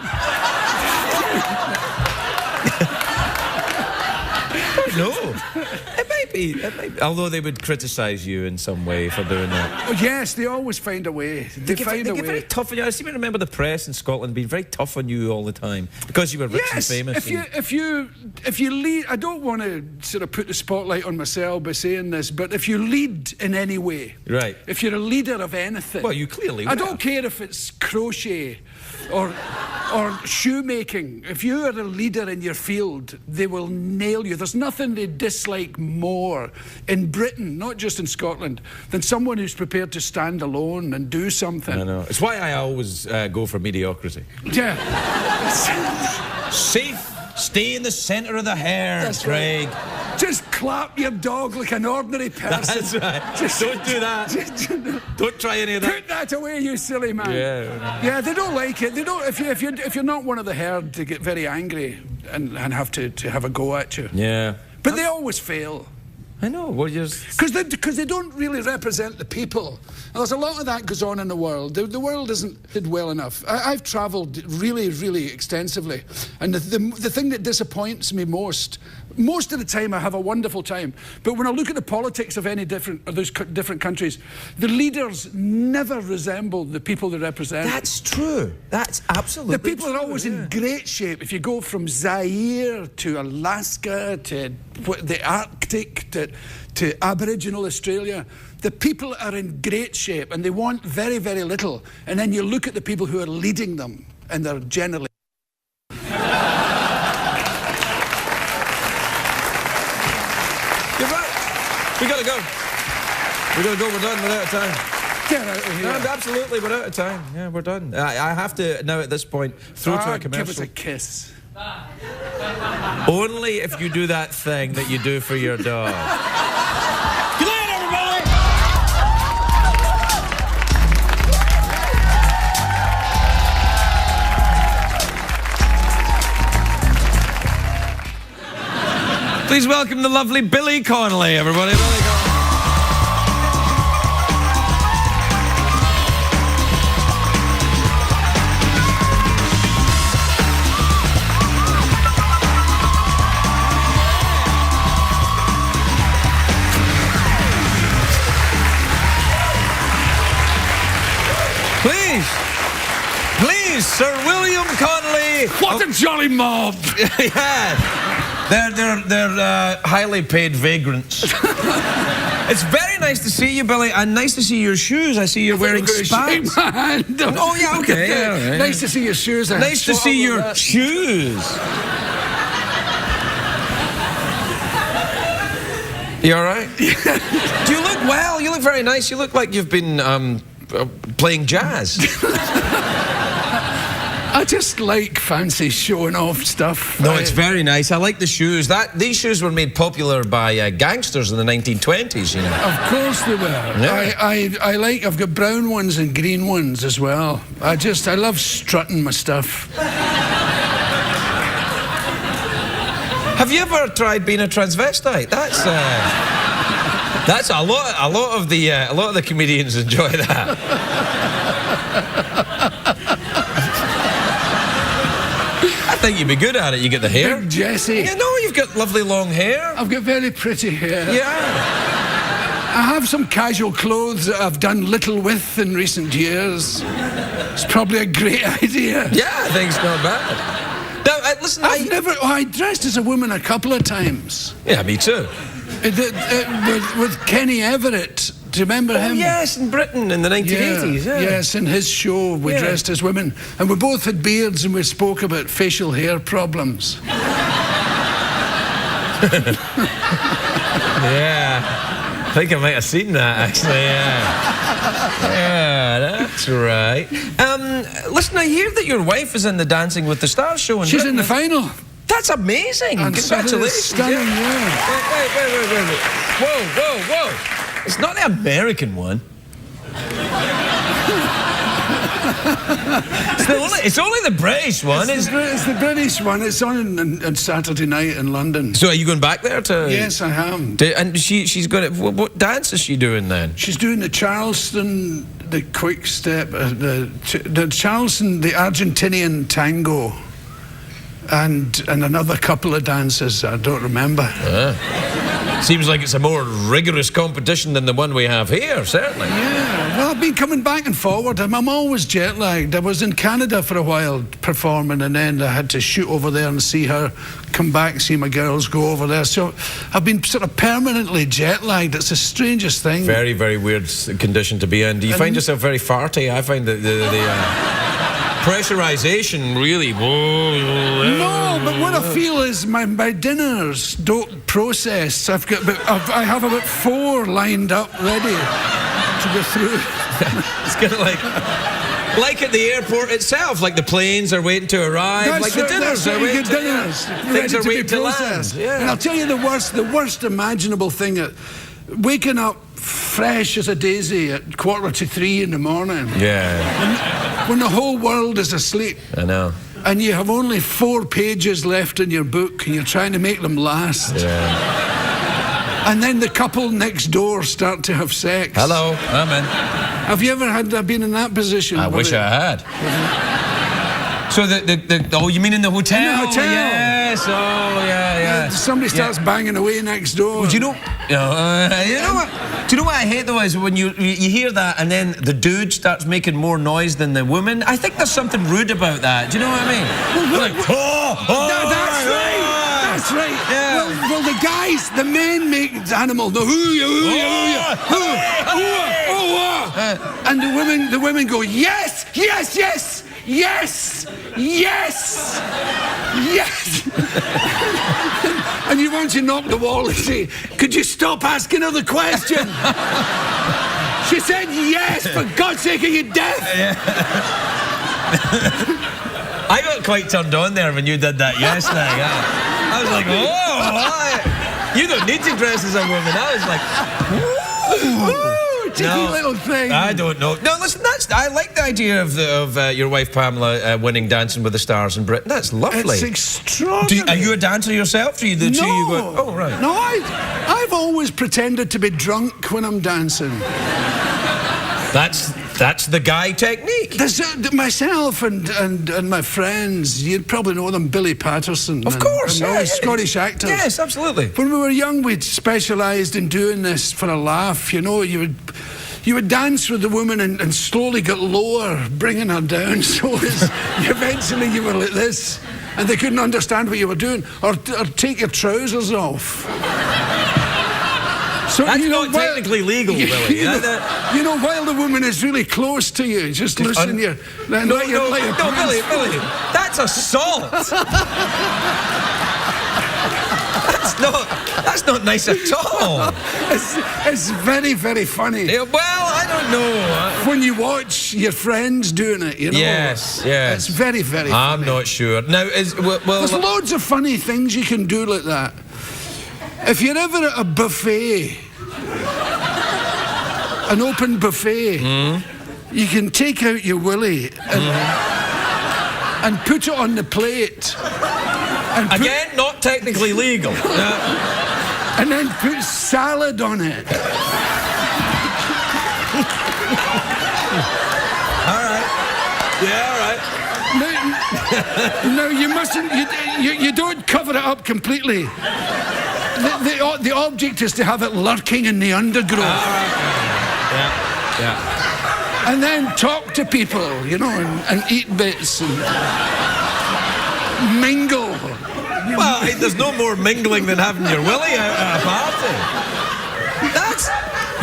[SPEAKER 1] don't know. It might be. Although they would criticise you in some way for doing that.
[SPEAKER 2] Oh, yes, they always find a way. They find a way.
[SPEAKER 1] Get very tough on you. I seem to remember the press in Scotland being very tough on you all the time because you were rich and famous.
[SPEAKER 2] If you lead, I don't want to sort of put the spotlight on myself by saying this, but if you lead in any way,
[SPEAKER 1] right?
[SPEAKER 2] If you're a leader of anything,
[SPEAKER 1] well, you clearly.
[SPEAKER 2] I don't care if it's crochet or shoemaking. If you are a leader in your field, they will nail you. There's nothing they dislike more in Britain, not just in Scotland, than someone who's prepared to stand alone and do something.
[SPEAKER 1] I know. It's why I always go for mediocrity.
[SPEAKER 2] Yeah.
[SPEAKER 1] Safe. Stay in the centre of the herd,
[SPEAKER 2] That's
[SPEAKER 1] Craig.
[SPEAKER 2] Right. Just clap your dog like an ordinary person.
[SPEAKER 1] That's right. Just don't do that. Don't try any of that.
[SPEAKER 2] Put that away, you silly man.
[SPEAKER 1] Yeah.
[SPEAKER 2] Yeah, they don't like it. They don't. If you're not one of the herd, they get very angry and have to have a go at you.
[SPEAKER 1] Yeah.
[SPEAKER 2] But they always fail.
[SPEAKER 1] I know. Well,
[SPEAKER 2] because they don't really represent the people. And there's a lot of that goes on in the world. The world isn't did well enough. I've travelled really, really extensively, and the thing that disappoints me most of the time I have a wonderful time, but when I look at the politics of those different countries, the leaders never resemble the people they represent.
[SPEAKER 1] That's true. That's absolutely
[SPEAKER 2] The people are always in great shape. If you go from Zaire to Alaska to the Arctic to Aboriginal Australia, the people are in great shape and they want very, very little. And then you look at the people who are leading them and they're generally...
[SPEAKER 1] You're right. We gotta go. We're done. We're out of time.
[SPEAKER 2] Get out of here.
[SPEAKER 1] No, absolutely, we're out of time. Yeah, we're done. I have to now at this point throw to a commercial.
[SPEAKER 2] Give us a kiss.
[SPEAKER 1] Only if you do that thing that you do for your dog. Good night, everybody! Please welcome the lovely Billy Connolly, everybody. Billy Connolly. Please, Sir William Connolly.
[SPEAKER 2] What a jolly mob!
[SPEAKER 1] Yeah. They're highly paid vagrants. It's very nice to see you, Billy, and nice to see your shoes. I see you're wearing spats. Oh, yeah, okay. Yeah, right.
[SPEAKER 2] Nice to see your shoes.
[SPEAKER 1] Nice to see your shoes. You all right? Do you look well? You look very nice. You look like you've been playing jazz.
[SPEAKER 2] I just like fancy showing off stuff.
[SPEAKER 1] No, it's very nice. I like the shoes. These shoes were made popular by gangsters in the 1920s, you know.
[SPEAKER 2] Of course they were.
[SPEAKER 1] Yeah.
[SPEAKER 2] I've got brown ones and green ones as well. I love strutting my stuff.
[SPEAKER 1] Have you ever tried being a transvestite? That's a lot of the comedians enjoy that. I think you'd be good at it. You get the hair.
[SPEAKER 2] Big Jesse.
[SPEAKER 1] Yeah, no, you've got lovely long hair.
[SPEAKER 2] I've got very pretty hair.
[SPEAKER 1] Yeah.
[SPEAKER 2] I have some casual clothes that I've done little with in recent years. It's probably a great idea.
[SPEAKER 1] Yeah, I think it's not bad. Now, listen,
[SPEAKER 2] I dressed as a woman a couple of times.
[SPEAKER 1] Yeah, me too.
[SPEAKER 2] With Kenny Everett. Do you remember him?
[SPEAKER 1] Yes, in Britain in the 1980s. Yeah.
[SPEAKER 2] Yes, in his show we dressed as women, and we both had beards, and we spoke about facial hair problems.
[SPEAKER 1] Yeah, I think I might have seen that actually. Yeah, that's right. Listen, I hear that your wife is in the Dancing with the Stars show.
[SPEAKER 2] She's in the final.
[SPEAKER 1] That's amazing.
[SPEAKER 2] And
[SPEAKER 1] congratulations.
[SPEAKER 2] Stunning, yeah.
[SPEAKER 1] Wait. Whoa. It's not the American one. It's only the British one.
[SPEAKER 2] It's the British one. It's on Saturday night in London.
[SPEAKER 1] So are you going back there to...
[SPEAKER 2] Yes, I am.
[SPEAKER 1] And she's going to... What dance is she doing then?
[SPEAKER 2] She's doing the Charleston, the quick step, the Charleston, the Argentinian tango. and another couple of dances I don't remember.
[SPEAKER 4] Seems like it's a more rigorous competition than the one we have here, certainly.
[SPEAKER 2] Yeah, well, I've been coming back and forward. I'm always jet lagged. I was in Canada for a while performing, and then I had to shoot over there and see her, come back, see my girls, go over there. So I've been sort of permanently jet lagged. It's the strangest thing.
[SPEAKER 4] Very, very weird condition to be in. Do you find yourself very farty? I find that the pressurization really...
[SPEAKER 2] No, but what I feel is my dinners don't process. I have about 4 lined up ready to go through.
[SPEAKER 4] It's kind of like at the airport itself, like the planes are waiting to arrive, like the dinners are waiting to...
[SPEAKER 2] Things are waiting to land. Yeah. And I'll tell you the worst imaginable thing, waking up fresh as a daisy at 2:45 in the morning.
[SPEAKER 4] Yeah.
[SPEAKER 2] When the whole world is asleep.
[SPEAKER 4] I know.
[SPEAKER 2] And you have only 4 pages left in your book, and you're trying to make them last.
[SPEAKER 4] Yeah.
[SPEAKER 2] And then the couple next door start to have sex.
[SPEAKER 4] Hello, I'm in.
[SPEAKER 2] Have you ever been in that position?
[SPEAKER 4] I wish I had. So oh, you mean in the hotel?
[SPEAKER 2] In the hotel.
[SPEAKER 4] Yes. Oh, yeah.
[SPEAKER 2] Somebody starts banging away next door.
[SPEAKER 4] Well, do you know what? Do you know what I hate though is when you hear that and then the dude starts making more noise than the woman. I think there's something rude about that. Do you know what I mean?
[SPEAKER 2] That's right.
[SPEAKER 4] Yeah.
[SPEAKER 2] Well, the guys, the men make animal the and the women go yes, yes, yes, yes, yes, yes. And you want to knock the wall and say, could you stop asking her the question? She said yes, for God's sake, are you deaf?
[SPEAKER 4] Yeah. I got quite turned on there when you did that yes thing. I was like, whoa, you don't need to dress as a woman. I was like, woo.
[SPEAKER 2] No, little thing.
[SPEAKER 4] I don't know. No, listen, I like the idea of your wife Pamela winning Dancing with the Stars in Britain. That's lovely.
[SPEAKER 2] It's extraordinary.
[SPEAKER 4] Are you a dancer yourself? Are you the two you go? Oh, right.
[SPEAKER 2] No, I've always pretended to be drunk when I'm dancing.
[SPEAKER 4] That's the guy technique.
[SPEAKER 2] Myself and my friends, you'd probably know them, Billy Patterson.
[SPEAKER 4] Of course,
[SPEAKER 2] and all the Scottish actors.
[SPEAKER 4] Yes, absolutely.
[SPEAKER 2] When we were young, we'd specialised in doing this for a laugh. You know, you would dance with the woman and slowly get lower, bringing her down. So eventually you were like this, and they couldn't understand what you were doing, or take your trousers off. So,
[SPEAKER 4] that's not technically legal, Billy.
[SPEAKER 2] You know, while the woman is really close to you, just loosen your...
[SPEAKER 4] No, Billy, that's assault. That's not nice at all.
[SPEAKER 2] It's very, very funny.
[SPEAKER 4] Yeah, well, I don't know.
[SPEAKER 2] When you watch your friends doing it, you know.
[SPEAKER 4] Yes.
[SPEAKER 2] It's very, very funny.
[SPEAKER 4] I'm not sure. Now,
[SPEAKER 2] there's loads of funny things you can do like that. If you're ever at a buffet, an open buffet, you can take out your willy and put it on the plate. And
[SPEAKER 4] again, not technically legal.
[SPEAKER 2] And then put salad on it.
[SPEAKER 4] All right. Yeah, all right.
[SPEAKER 2] No, you mustn't. You don't cover it up completely. The object is to have it lurking in the undergrowth.
[SPEAKER 4] Yeah.
[SPEAKER 2] And then talk to people, you know, and eat bits and mingle.
[SPEAKER 4] Well, there's no more mingling than having your willy out at a party.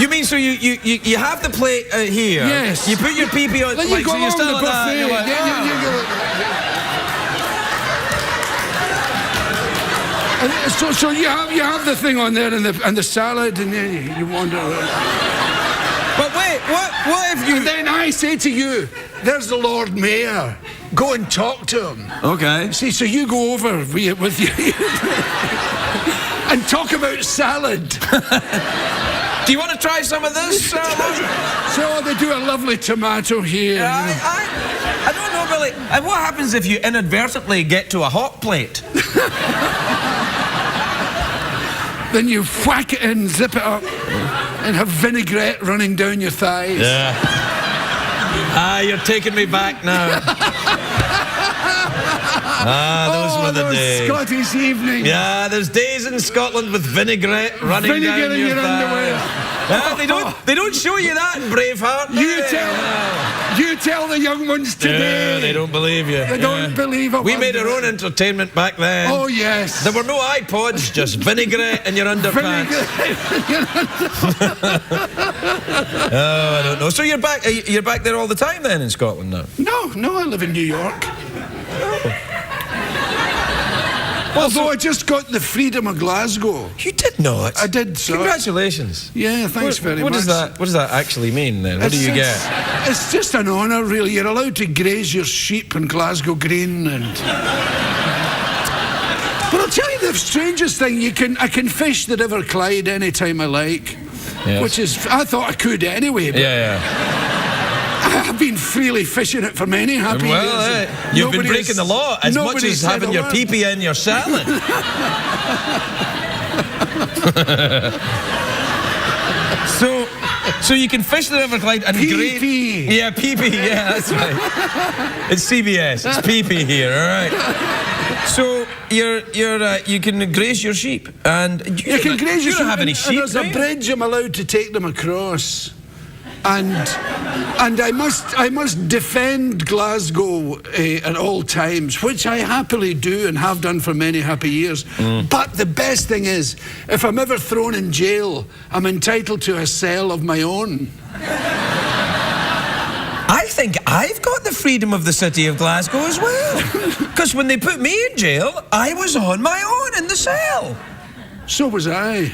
[SPEAKER 4] You mean so you have the plate here?
[SPEAKER 2] Yes.
[SPEAKER 4] You put your pee-pee on.
[SPEAKER 2] Then you go
[SPEAKER 4] so you're
[SPEAKER 2] on
[SPEAKER 4] still
[SPEAKER 2] the
[SPEAKER 4] like
[SPEAKER 2] buffet.
[SPEAKER 4] that.
[SPEAKER 2] So you have the thing on there and the salad, and then you wander around.
[SPEAKER 4] But wait, what if you...
[SPEAKER 2] And then I say to you, there's the Lord Mayor. Go and talk to him.
[SPEAKER 1] Okay.
[SPEAKER 2] See, so you go over with you and talk about salad.
[SPEAKER 4] Do you want to try some of this?
[SPEAKER 2] So they do a lovely tomato here.
[SPEAKER 4] I don't know, Billy. And what happens if you inadvertently get to a hot plate?
[SPEAKER 2] Then you whack it in, zip it up, and have vinaigrette running down your thighs.
[SPEAKER 4] Yeah. You're taking me back now. Those with the
[SPEAKER 2] those
[SPEAKER 4] day.
[SPEAKER 2] Scottish evenings.
[SPEAKER 4] Yeah, there's days in Scotland with vinaigrette running
[SPEAKER 2] Vinegar
[SPEAKER 4] down
[SPEAKER 2] in your
[SPEAKER 4] thigh.
[SPEAKER 2] underwear.
[SPEAKER 4] Yeah, they don't show you that in Braveheart. do
[SPEAKER 2] You
[SPEAKER 4] they?
[SPEAKER 2] you tell the young ones today.
[SPEAKER 4] Yeah, they don't believe you.
[SPEAKER 2] They don't believe it.
[SPEAKER 4] We made our own entertainment back then.
[SPEAKER 2] Oh, yes.
[SPEAKER 4] There were no iPods, just vinaigrette in your underpants. Oh, I don't know. So you're back there all the time then in Scotland now?
[SPEAKER 2] No, I live in New York. Although I just got the freedom of Glasgow.
[SPEAKER 4] You did not.
[SPEAKER 2] I did, sir.
[SPEAKER 4] Congratulations.
[SPEAKER 2] Yeah, thanks very much.
[SPEAKER 4] What does that actually mean then? What do you get?
[SPEAKER 2] It's just an honour, really. You're allowed to graze your sheep in Glasgow Green and... But I'll tell you the strangest thing, I can fish the River Clyde any time I like.
[SPEAKER 4] Yes.
[SPEAKER 2] Which is, I thought I could anyway. But
[SPEAKER 4] Yeah.
[SPEAKER 2] I've been freely fishing it for many happy years.
[SPEAKER 4] Well, you've been breaking the law as much as having your pee-pee in your salad. So you can fish the River Clyde and
[SPEAKER 2] Pee-pee.
[SPEAKER 4] Yeah, pee-pee, yeah, that's right. It's CBS, it's pee-pee here, all right. So you can graze your sheep, and you
[SPEAKER 2] can graze your sheep.
[SPEAKER 4] don't have any
[SPEAKER 2] and
[SPEAKER 4] sheep.
[SPEAKER 2] there's a bridge I'm allowed to take them across. And I must defend Glasgow at all times, which I happily do and have done for many happy years. But the best thing is, if I'm ever thrown in jail, I'm entitled to a cell of my own.
[SPEAKER 4] I think I've got the freedom of the city of Glasgow as well. Because when they put me in jail, I was on my own in the cell.
[SPEAKER 2] So was I.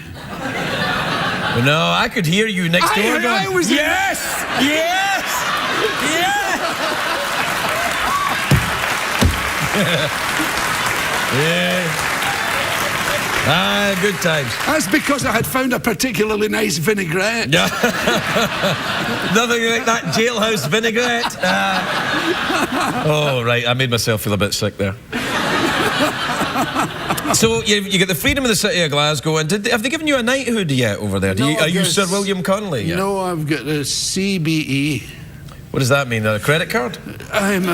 [SPEAKER 4] No, I could hear you next door going,
[SPEAKER 2] I was
[SPEAKER 4] yes, yes, yes. Yeah. Ah, good times.
[SPEAKER 2] That's because I had found a particularly nice vinaigrette.
[SPEAKER 4] Yeah. Nothing like that jailhouse vinaigrette. Oh, right, I made myself feel a bit sick there. So you get the freedom of the city of Glasgow, and have they given you a knighthood yet over there? Are you Sir William Connolly yet?
[SPEAKER 2] No, I've got a CBE.
[SPEAKER 4] What does that mean? A credit card?
[SPEAKER 2] I'm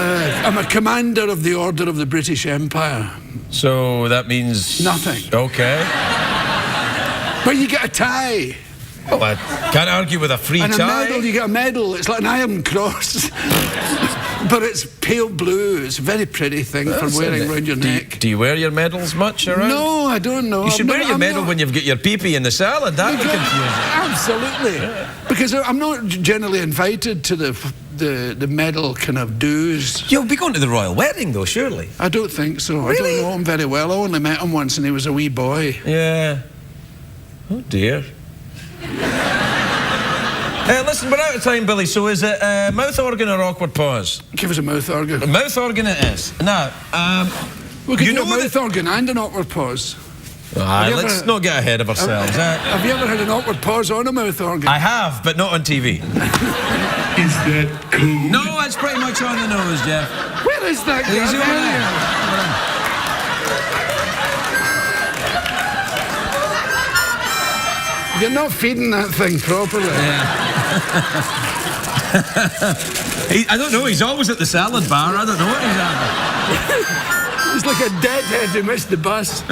[SPEAKER 2] a commander of the Order of the British Empire.
[SPEAKER 4] So that means
[SPEAKER 2] nothing.
[SPEAKER 4] Okay.
[SPEAKER 2] But you get a tie.
[SPEAKER 4] Oh, I can't argue with a free
[SPEAKER 2] and
[SPEAKER 4] tie.
[SPEAKER 2] And a medal, you get a medal. It's like an Iron Cross. But it's pale blue. It's a very pretty thing for wearing around your neck.
[SPEAKER 4] Do you wear your medals much around?
[SPEAKER 2] No, I don't know.
[SPEAKER 4] You should wear your medal when you've got your pee-pee in the salad. That would confuse you.
[SPEAKER 2] Absolutely. Yeah. Because I'm not generally invited to the medal kind of dues.
[SPEAKER 4] You'll be going to the royal wedding, though, surely?
[SPEAKER 2] I don't think so.
[SPEAKER 4] Really?
[SPEAKER 2] I don't know him very well. I only met him once and he was a wee boy.
[SPEAKER 4] Yeah. Oh, dear. Listen, we're out of time, Billy, so is it mouth organ or awkward pause?
[SPEAKER 2] Give us a mouth organ.
[SPEAKER 4] A mouth organ it is. Now,
[SPEAKER 2] we could do a mouth organ and an awkward pause.
[SPEAKER 4] Let's not get ahead of ourselves.
[SPEAKER 2] Have you ever had an awkward pause on a mouth organ?
[SPEAKER 4] I have, but not on TV.
[SPEAKER 2] Is that cool?
[SPEAKER 1] No, that's pretty much on the nose, Jeff.
[SPEAKER 2] Where is that guy? You're not feeding that thing properly.
[SPEAKER 1] Yeah.
[SPEAKER 4] I don't know, he's always at the salad bar. I don't know what he's having.
[SPEAKER 2] He's like a deadhead who missed the bus.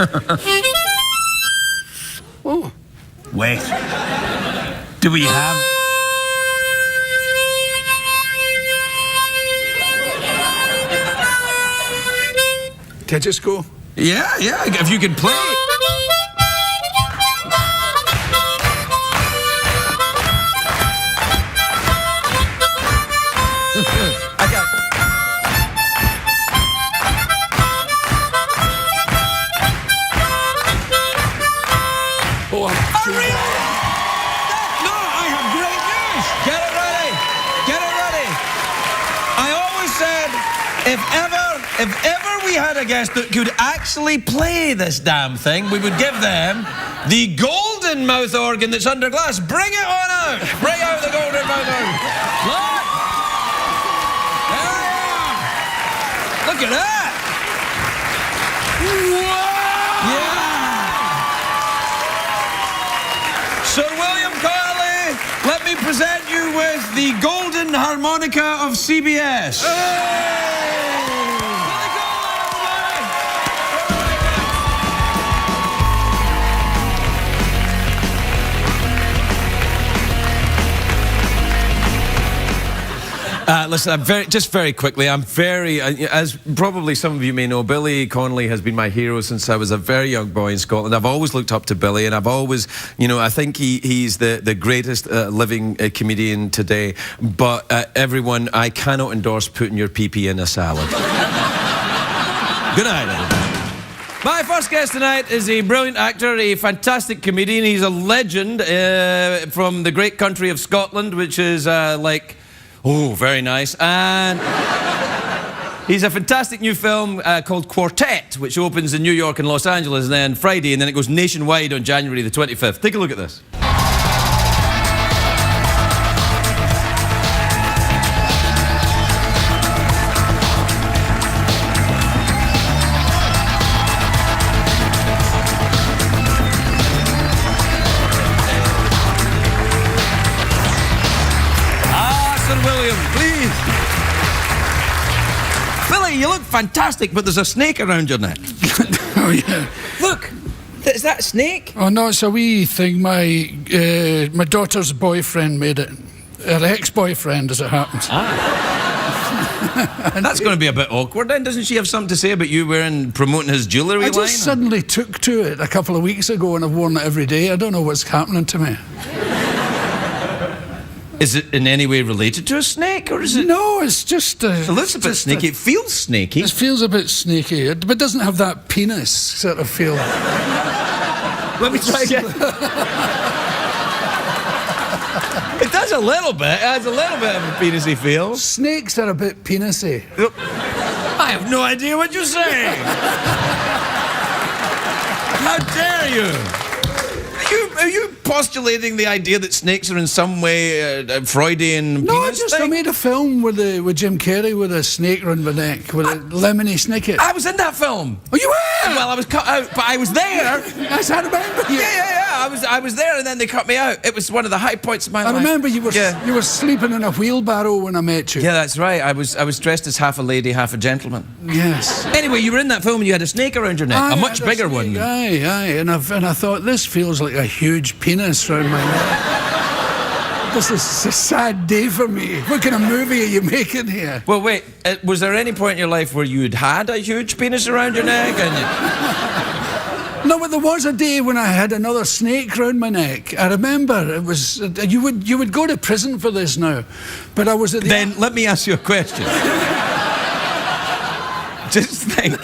[SPEAKER 2] Oh.
[SPEAKER 1] Wait. Do we have...
[SPEAKER 2] Can I just go?
[SPEAKER 1] Yeah, if you can play.
[SPEAKER 2] Oh,
[SPEAKER 1] really? No, I have great news. Get it ready. I always said, if ever we had a guest that could actually play this damn thing, we would give them the golden mouth organ that's under glass. Bring it on out. Bring out the golden mouth organ. Look. Look at that. Whoa. Yeah. Sir William Connolly, let me present you with the golden harmonica of CBS. Hey! Listen, just very quickly, as probably some of you may know, Billy Connolly has been my hero since I was a very young boy in Scotland. I've always looked up to Billy, and I've always, I think he's the greatest living comedian today. But everyone, I cannot endorse putting your pee-pee in a salad. Good night, everybody. My first guest tonight is a brilliant actor, a fantastic comedian. He's a legend from the great country of Scotland, which is very nice. And he's a fantastic new film called Quartet, which opens in New York and Los Angeles and then Friday, and then it goes nationwide on January the 25th. Take a look at this. You look fantastic, but there's a snake around your neck.
[SPEAKER 2] Oh, yeah.
[SPEAKER 1] Look, is that a snake?
[SPEAKER 2] Oh, no, it's a wee thing. My daughter's boyfriend made it. Her ex-boyfriend, as it happens.
[SPEAKER 1] That's going to be a bit awkward then. Doesn't she have something to say about you promoting his jewellery line?
[SPEAKER 2] I just suddenly took to it a couple of weeks ago and I've worn it every day. I don't know what's happening to me.
[SPEAKER 1] Is it in any way related to a snake, or is it?
[SPEAKER 2] No, it's just...
[SPEAKER 1] It looks a bit snaky. It feels snaky.
[SPEAKER 2] It feels a bit snaky, but it doesn't have that penis sort of feel.
[SPEAKER 1] Let me try again. It does a little bit. It has a little bit of a penisy feel.
[SPEAKER 2] Snakes are a bit penisy.
[SPEAKER 1] I have no idea what you're saying. How dare you? Are you postulating the idea that snakes are in some way Freudian?
[SPEAKER 2] No, I made a film with Jim Carrey with a snake around my neck, with a lemony snicket.
[SPEAKER 1] I was in that film.
[SPEAKER 2] Oh, you were?
[SPEAKER 1] Well, I was cut out, but I was there.
[SPEAKER 2] Yes, I remember you.
[SPEAKER 1] Yeah. I was there, and then they cut me out. It was one of the high points of my life.
[SPEAKER 2] I remember you were sleeping in a wheelbarrow when I met you.
[SPEAKER 1] Yeah, that's right. I was dressed as half a lady, half a gentleman.
[SPEAKER 2] Yes.
[SPEAKER 1] Anyway, you were in that film and you had a snake around your neck, a much bigger one.
[SPEAKER 2] Aye. And I thought, this feels like a huge penis around my neck. This is a sad day for me. What kind of movie are you making here?
[SPEAKER 1] Well, wait. Was there any point in your life where you'd had a huge penis around your neck?
[SPEAKER 2] No, but there was a day when I had another snake round my neck. I remember it was. You would go to prison for this now, but I was at the.
[SPEAKER 1] Then let me ask you a question. Just think.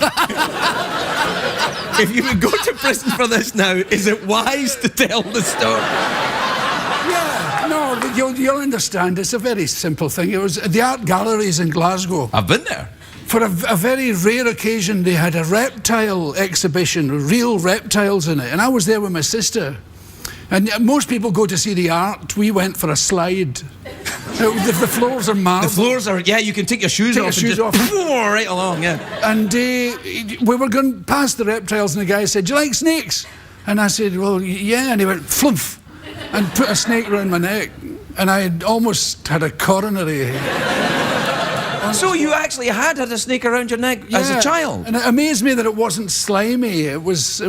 [SPEAKER 1] If you would go to prison for this now, is it wise to tell the story?
[SPEAKER 2] Yeah, no, but you'll understand. It's a very simple thing. It was the art galleries in Glasgow.
[SPEAKER 1] I've been there.
[SPEAKER 2] For a very rare occasion, they had a reptile exhibition, real reptiles in it, and I was there with my sister. And most people go to see the art. We went for a slide. The floors are marble.
[SPEAKER 1] The floors are, yeah, you can take your shoes off. Right along, yeah.
[SPEAKER 2] And we were going past the reptiles, and the guy said, "Do you like snakes?" And I said, "Well, yeah." And he went, "Flumph," and put a snake around my neck. And I almost had a coronary.
[SPEAKER 1] So you actually had a snake around your neck as a child?
[SPEAKER 2] And it amazed me that it wasn't slimy. It was...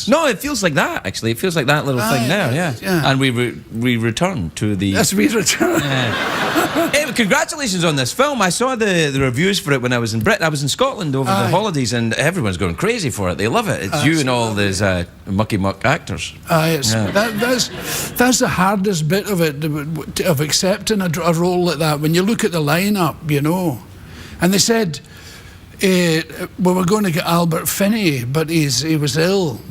[SPEAKER 1] No, it feels like that, actually. It feels like that little thing there, yeah. And we return to the...
[SPEAKER 2] Yes, we return.
[SPEAKER 1] Hey, congratulations on this film. I saw the reviews for it when I was in Britain. I was in Scotland over the holidays, and everyone's going crazy for it. They love it. It's you and all these mucky-muck actors.
[SPEAKER 2] That's the hardest bit of it, of accepting a role like that. When you look at the lineup, you know. And they said, we were going to get Albert Finney, but he was ill.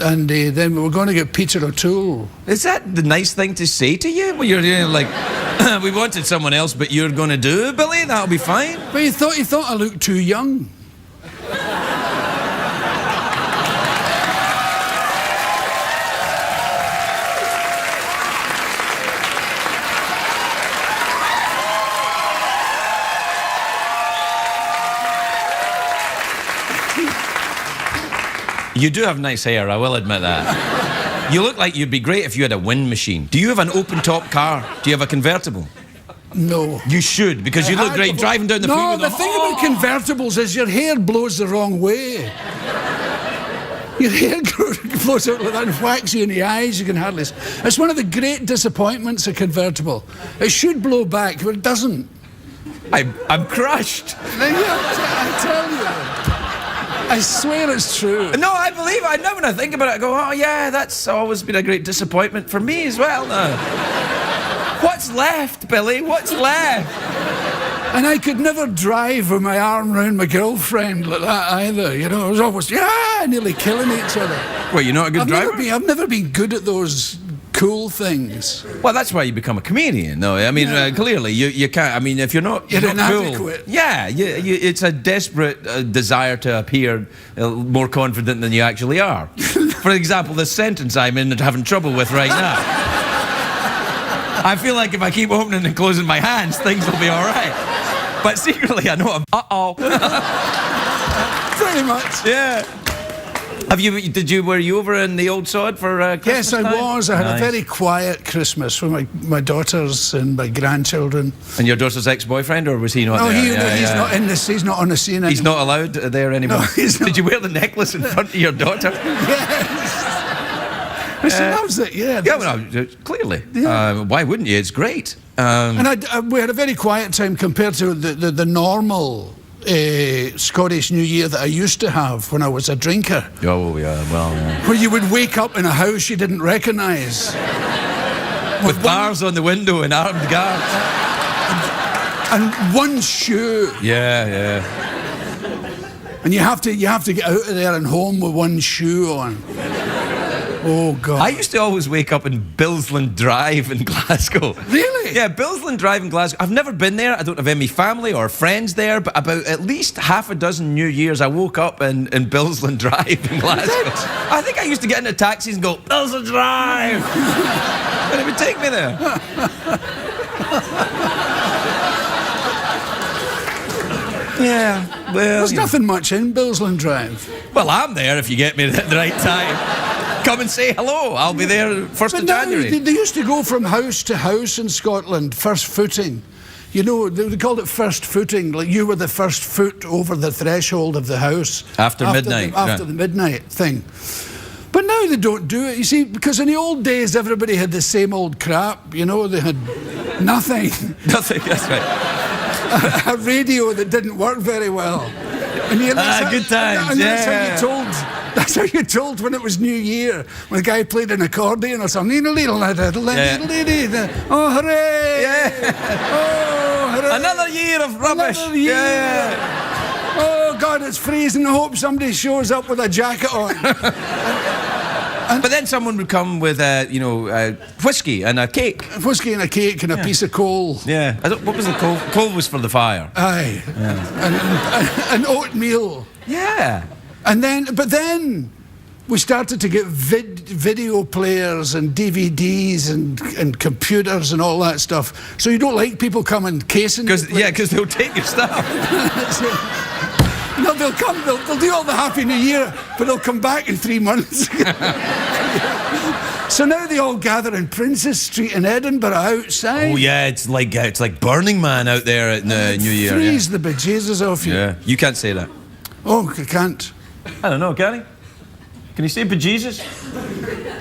[SPEAKER 2] And then we were going to get Peter O'Toole.
[SPEAKER 1] Is that the nice thing to say to you? Well, you're like, we wanted someone else, but you're going to do it, Billy? That'll be fine.
[SPEAKER 2] But he thought I looked too young.
[SPEAKER 1] You do have nice hair, I will admit that. You look like you'd be great if you had a wind machine. Do you have an open-top car? Do you have a convertible?
[SPEAKER 2] No.
[SPEAKER 1] You should, because you look great driving down the freeway.
[SPEAKER 2] No, the thing about convertibles is your hair blows the wrong way. Your hair blows out like that and whacks you in the eyes. You can hardly... It's one of the great disappointments of convertible. It should blow back, but it doesn't.
[SPEAKER 1] I'm crushed.
[SPEAKER 2] I tell you. I swear it's true.
[SPEAKER 1] No, I believe it. Now when I think about it, I go, oh yeah, that's always been a great disappointment for me as well. What's left, Billy? What's left?
[SPEAKER 2] And I could never drive with my arm round my girlfriend like that either. You know, it was always, nearly killing each other.
[SPEAKER 1] Well, you're not a good driver?
[SPEAKER 2] I've never been good at those cool things.
[SPEAKER 1] Well, that's why you become a comedian, though. I mean, clearly, you can't. I mean, if you're not,
[SPEAKER 2] You're
[SPEAKER 1] not
[SPEAKER 2] inadequate.
[SPEAKER 1] cool, it's a desperate desire to appear more confident than you actually are. For example, this sentence I'm having trouble with right now. I feel like if I keep opening and closing my hands, things will be all right. But secretly, I know I'm.
[SPEAKER 2] Pretty much.
[SPEAKER 1] Yeah. Were you over in the old sod for Christmas
[SPEAKER 2] Yes, I
[SPEAKER 1] time?
[SPEAKER 2] was. I had a very quiet Christmas with my daughters and my grandchildren.
[SPEAKER 1] And your daughter's ex-boyfriend, or was he not there?
[SPEAKER 2] He's not in this. He's not on the scene anymore.
[SPEAKER 1] He's not allowed there anymore?
[SPEAKER 2] No, he's not.
[SPEAKER 1] Did you wear the necklace in front of your daughter?
[SPEAKER 2] Yes. She loves it, yeah.
[SPEAKER 1] Yeah, well, clearly.
[SPEAKER 2] Yeah.
[SPEAKER 1] Why wouldn't you? It's great.
[SPEAKER 2] And we had a very quiet time compared to the normal Scottish New Year that I used to have when I was a drinker.
[SPEAKER 1] Oh, yeah, well...
[SPEAKER 2] Where you would wake up in a house you didn't recognise.
[SPEAKER 1] With bars on the window and armed guards.
[SPEAKER 2] And one shoe.
[SPEAKER 1] Yeah.
[SPEAKER 2] And you have to get out of there and home with one shoe on. Oh, God.
[SPEAKER 1] I used to always wake up in Billsland Drive in Glasgow.
[SPEAKER 2] Really?
[SPEAKER 1] Yeah, Billsland Drive in Glasgow. I've never been there. I don't have any family or friends there, but about at least half a dozen New Years I woke up in Billsland Drive in Glasgow. I think I used to get into taxis and go, Billsland Drive! And it would take me there. Yeah, well...
[SPEAKER 2] There's nothing much in Billsland Drive.
[SPEAKER 1] Well, I'm there if you get me at the right time. Come and say hello. I'll be there 1st of January.
[SPEAKER 2] They used to go from house to house in Scotland, first footing. You know, they called it first footing, like you were the first foot over the threshold of the house.
[SPEAKER 1] After midnight.
[SPEAKER 2] After the midnight thing. But now they don't do it, you see, because in the old days everybody had the same old crap, you know, they had nothing.
[SPEAKER 1] Nothing, that's right.
[SPEAKER 2] A radio that didn't work very well. And
[SPEAKER 1] good times,
[SPEAKER 2] That's how you told when it was New Year, when a guy played an accordion or something. Oh, hooray!
[SPEAKER 1] Yeah.
[SPEAKER 2] Oh, hooray!
[SPEAKER 1] Another year of rubbish.
[SPEAKER 2] Another year.
[SPEAKER 1] Yeah.
[SPEAKER 2] Oh, God, it's freezing. I hope somebody shows up with a jacket on.
[SPEAKER 1] But then someone would come with, whiskey and a cake.
[SPEAKER 2] Whiskey and a cake and a piece of coal.
[SPEAKER 1] Yeah. What was the coal? Coal was for the fire.
[SPEAKER 2] Aye. Yeah. And oatmeal.
[SPEAKER 1] Yeah.
[SPEAKER 2] But then we started to get video players and DVDs and computers and all that stuff. So you don't like people coming casing.
[SPEAKER 1] Because they'll take your stuff.
[SPEAKER 2] No, they'll come. They'll do all the Happy New Year, but they'll come back in 3 months. So now they all gather in Princess Street in Edinburgh outside.
[SPEAKER 1] Oh yeah, it's like Burning Man out there at New Year.
[SPEAKER 2] Freeze the bejesus off you.
[SPEAKER 1] Yeah, you can't say that.
[SPEAKER 2] Oh, I can't.
[SPEAKER 1] I don't know, can he? Can you say bejesus?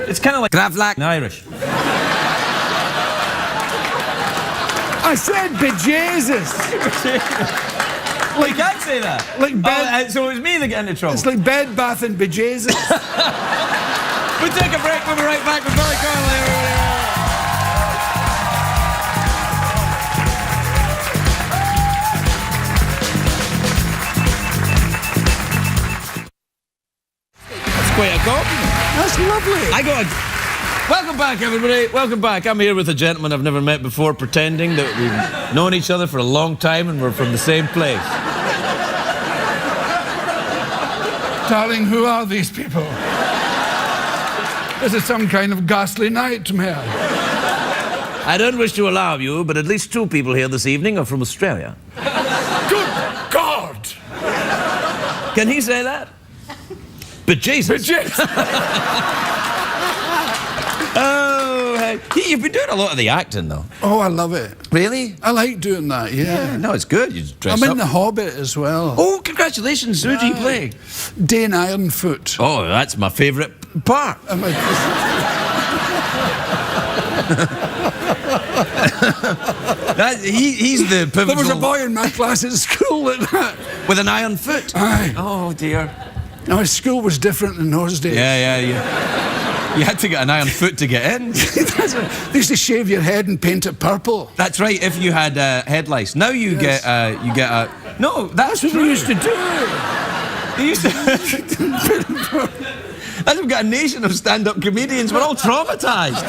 [SPEAKER 1] It's kind of like Gravlack in Irish.
[SPEAKER 2] I said bejesus.
[SPEAKER 1] Like, you can't say that.
[SPEAKER 2] Like bed.
[SPEAKER 1] So it's me that get into trouble.
[SPEAKER 2] It's like Bed, Bath and bejesus.
[SPEAKER 1] We'll take a break. We'll be right back with Billy Connolly. That's quite a compliment.
[SPEAKER 2] That's lovely.
[SPEAKER 1] Welcome back, everybody. Welcome back. I'm here with a gentleman I've never met before, pretending that we've known each other for a long time and we're from the same place.
[SPEAKER 2] Darling, who are these people? Is it some kind of ghastly nightmare?
[SPEAKER 1] I don't wish to alarm you, but at least 2 people here this evening are from Australia.
[SPEAKER 2] Good God!
[SPEAKER 1] Can he say that? But Jesus. Oh, hey. You've been doing a lot of the acting, though.
[SPEAKER 2] Oh, I love it.
[SPEAKER 1] Really?
[SPEAKER 2] I like doing that, yeah.
[SPEAKER 1] No, it's good. You dress
[SPEAKER 2] I'm
[SPEAKER 1] up.
[SPEAKER 2] in The Hobbit as well.
[SPEAKER 1] Oh, congratulations. Who do you play?
[SPEAKER 2] Dane Ironfoot.
[SPEAKER 1] Oh, that's my favourite part. He's the pivotal...
[SPEAKER 2] There was a boy in my class at school that...
[SPEAKER 1] With an iron foot?
[SPEAKER 2] Aye.
[SPEAKER 1] Oh, dear.
[SPEAKER 2] No, school was different in those days.
[SPEAKER 1] Yeah. You had to get an iron foot to get in.
[SPEAKER 2] They used to shave your head and paint it purple.
[SPEAKER 1] That's right, if you had head lice. Now you get a... No, that's
[SPEAKER 2] what
[SPEAKER 1] true.
[SPEAKER 2] we used to do.
[SPEAKER 1] They used to... We've got a nation of stand-up comedians. We're all traumatised.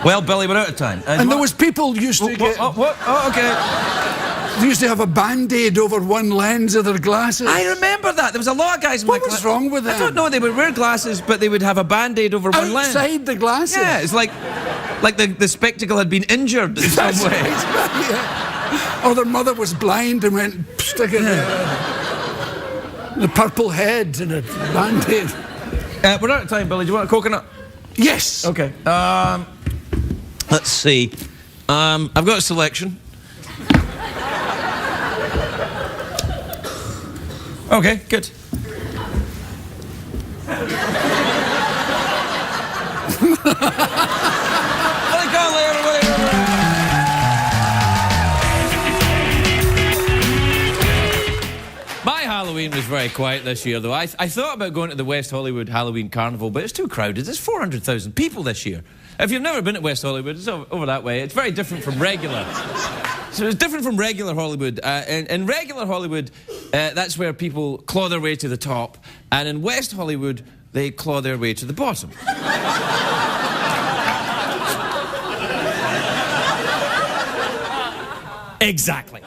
[SPEAKER 1] Well, Billy, we're out of time.
[SPEAKER 2] And there was people used to get...
[SPEAKER 1] What? Oh, okay.
[SPEAKER 2] They used to have a Band-Aid over one lens of their glasses.
[SPEAKER 1] I remember that. There was a lot of guys in my class.
[SPEAKER 2] What was wrong with them?
[SPEAKER 1] I don't know. They would wear glasses, but they would have a Band-Aid over one lens.
[SPEAKER 2] Outside the glasses?
[SPEAKER 1] Yeah, it's like the spectacle had been injured in some way.
[SPEAKER 2] Yeah. Or their mother was blind and went, stick it the purple head and a Band-Aid.
[SPEAKER 1] We're out of time, Billy. Do you want a coconut?
[SPEAKER 2] Yes.
[SPEAKER 1] Okay. Let's see. I've got a selection. Okay, good. My Halloween was very quiet this year, though. I thought about going to the West Hollywood Halloween Carnival, but it's too crowded. There's 400,000 people this year. If you've never been to West Hollywood, it's over that way. It's very different from regular. So it's different from regular Hollywood. In regular Hollywood, that's where people claw their way to the top. And in West Hollywood, they claw their way to the bottom. Exactly.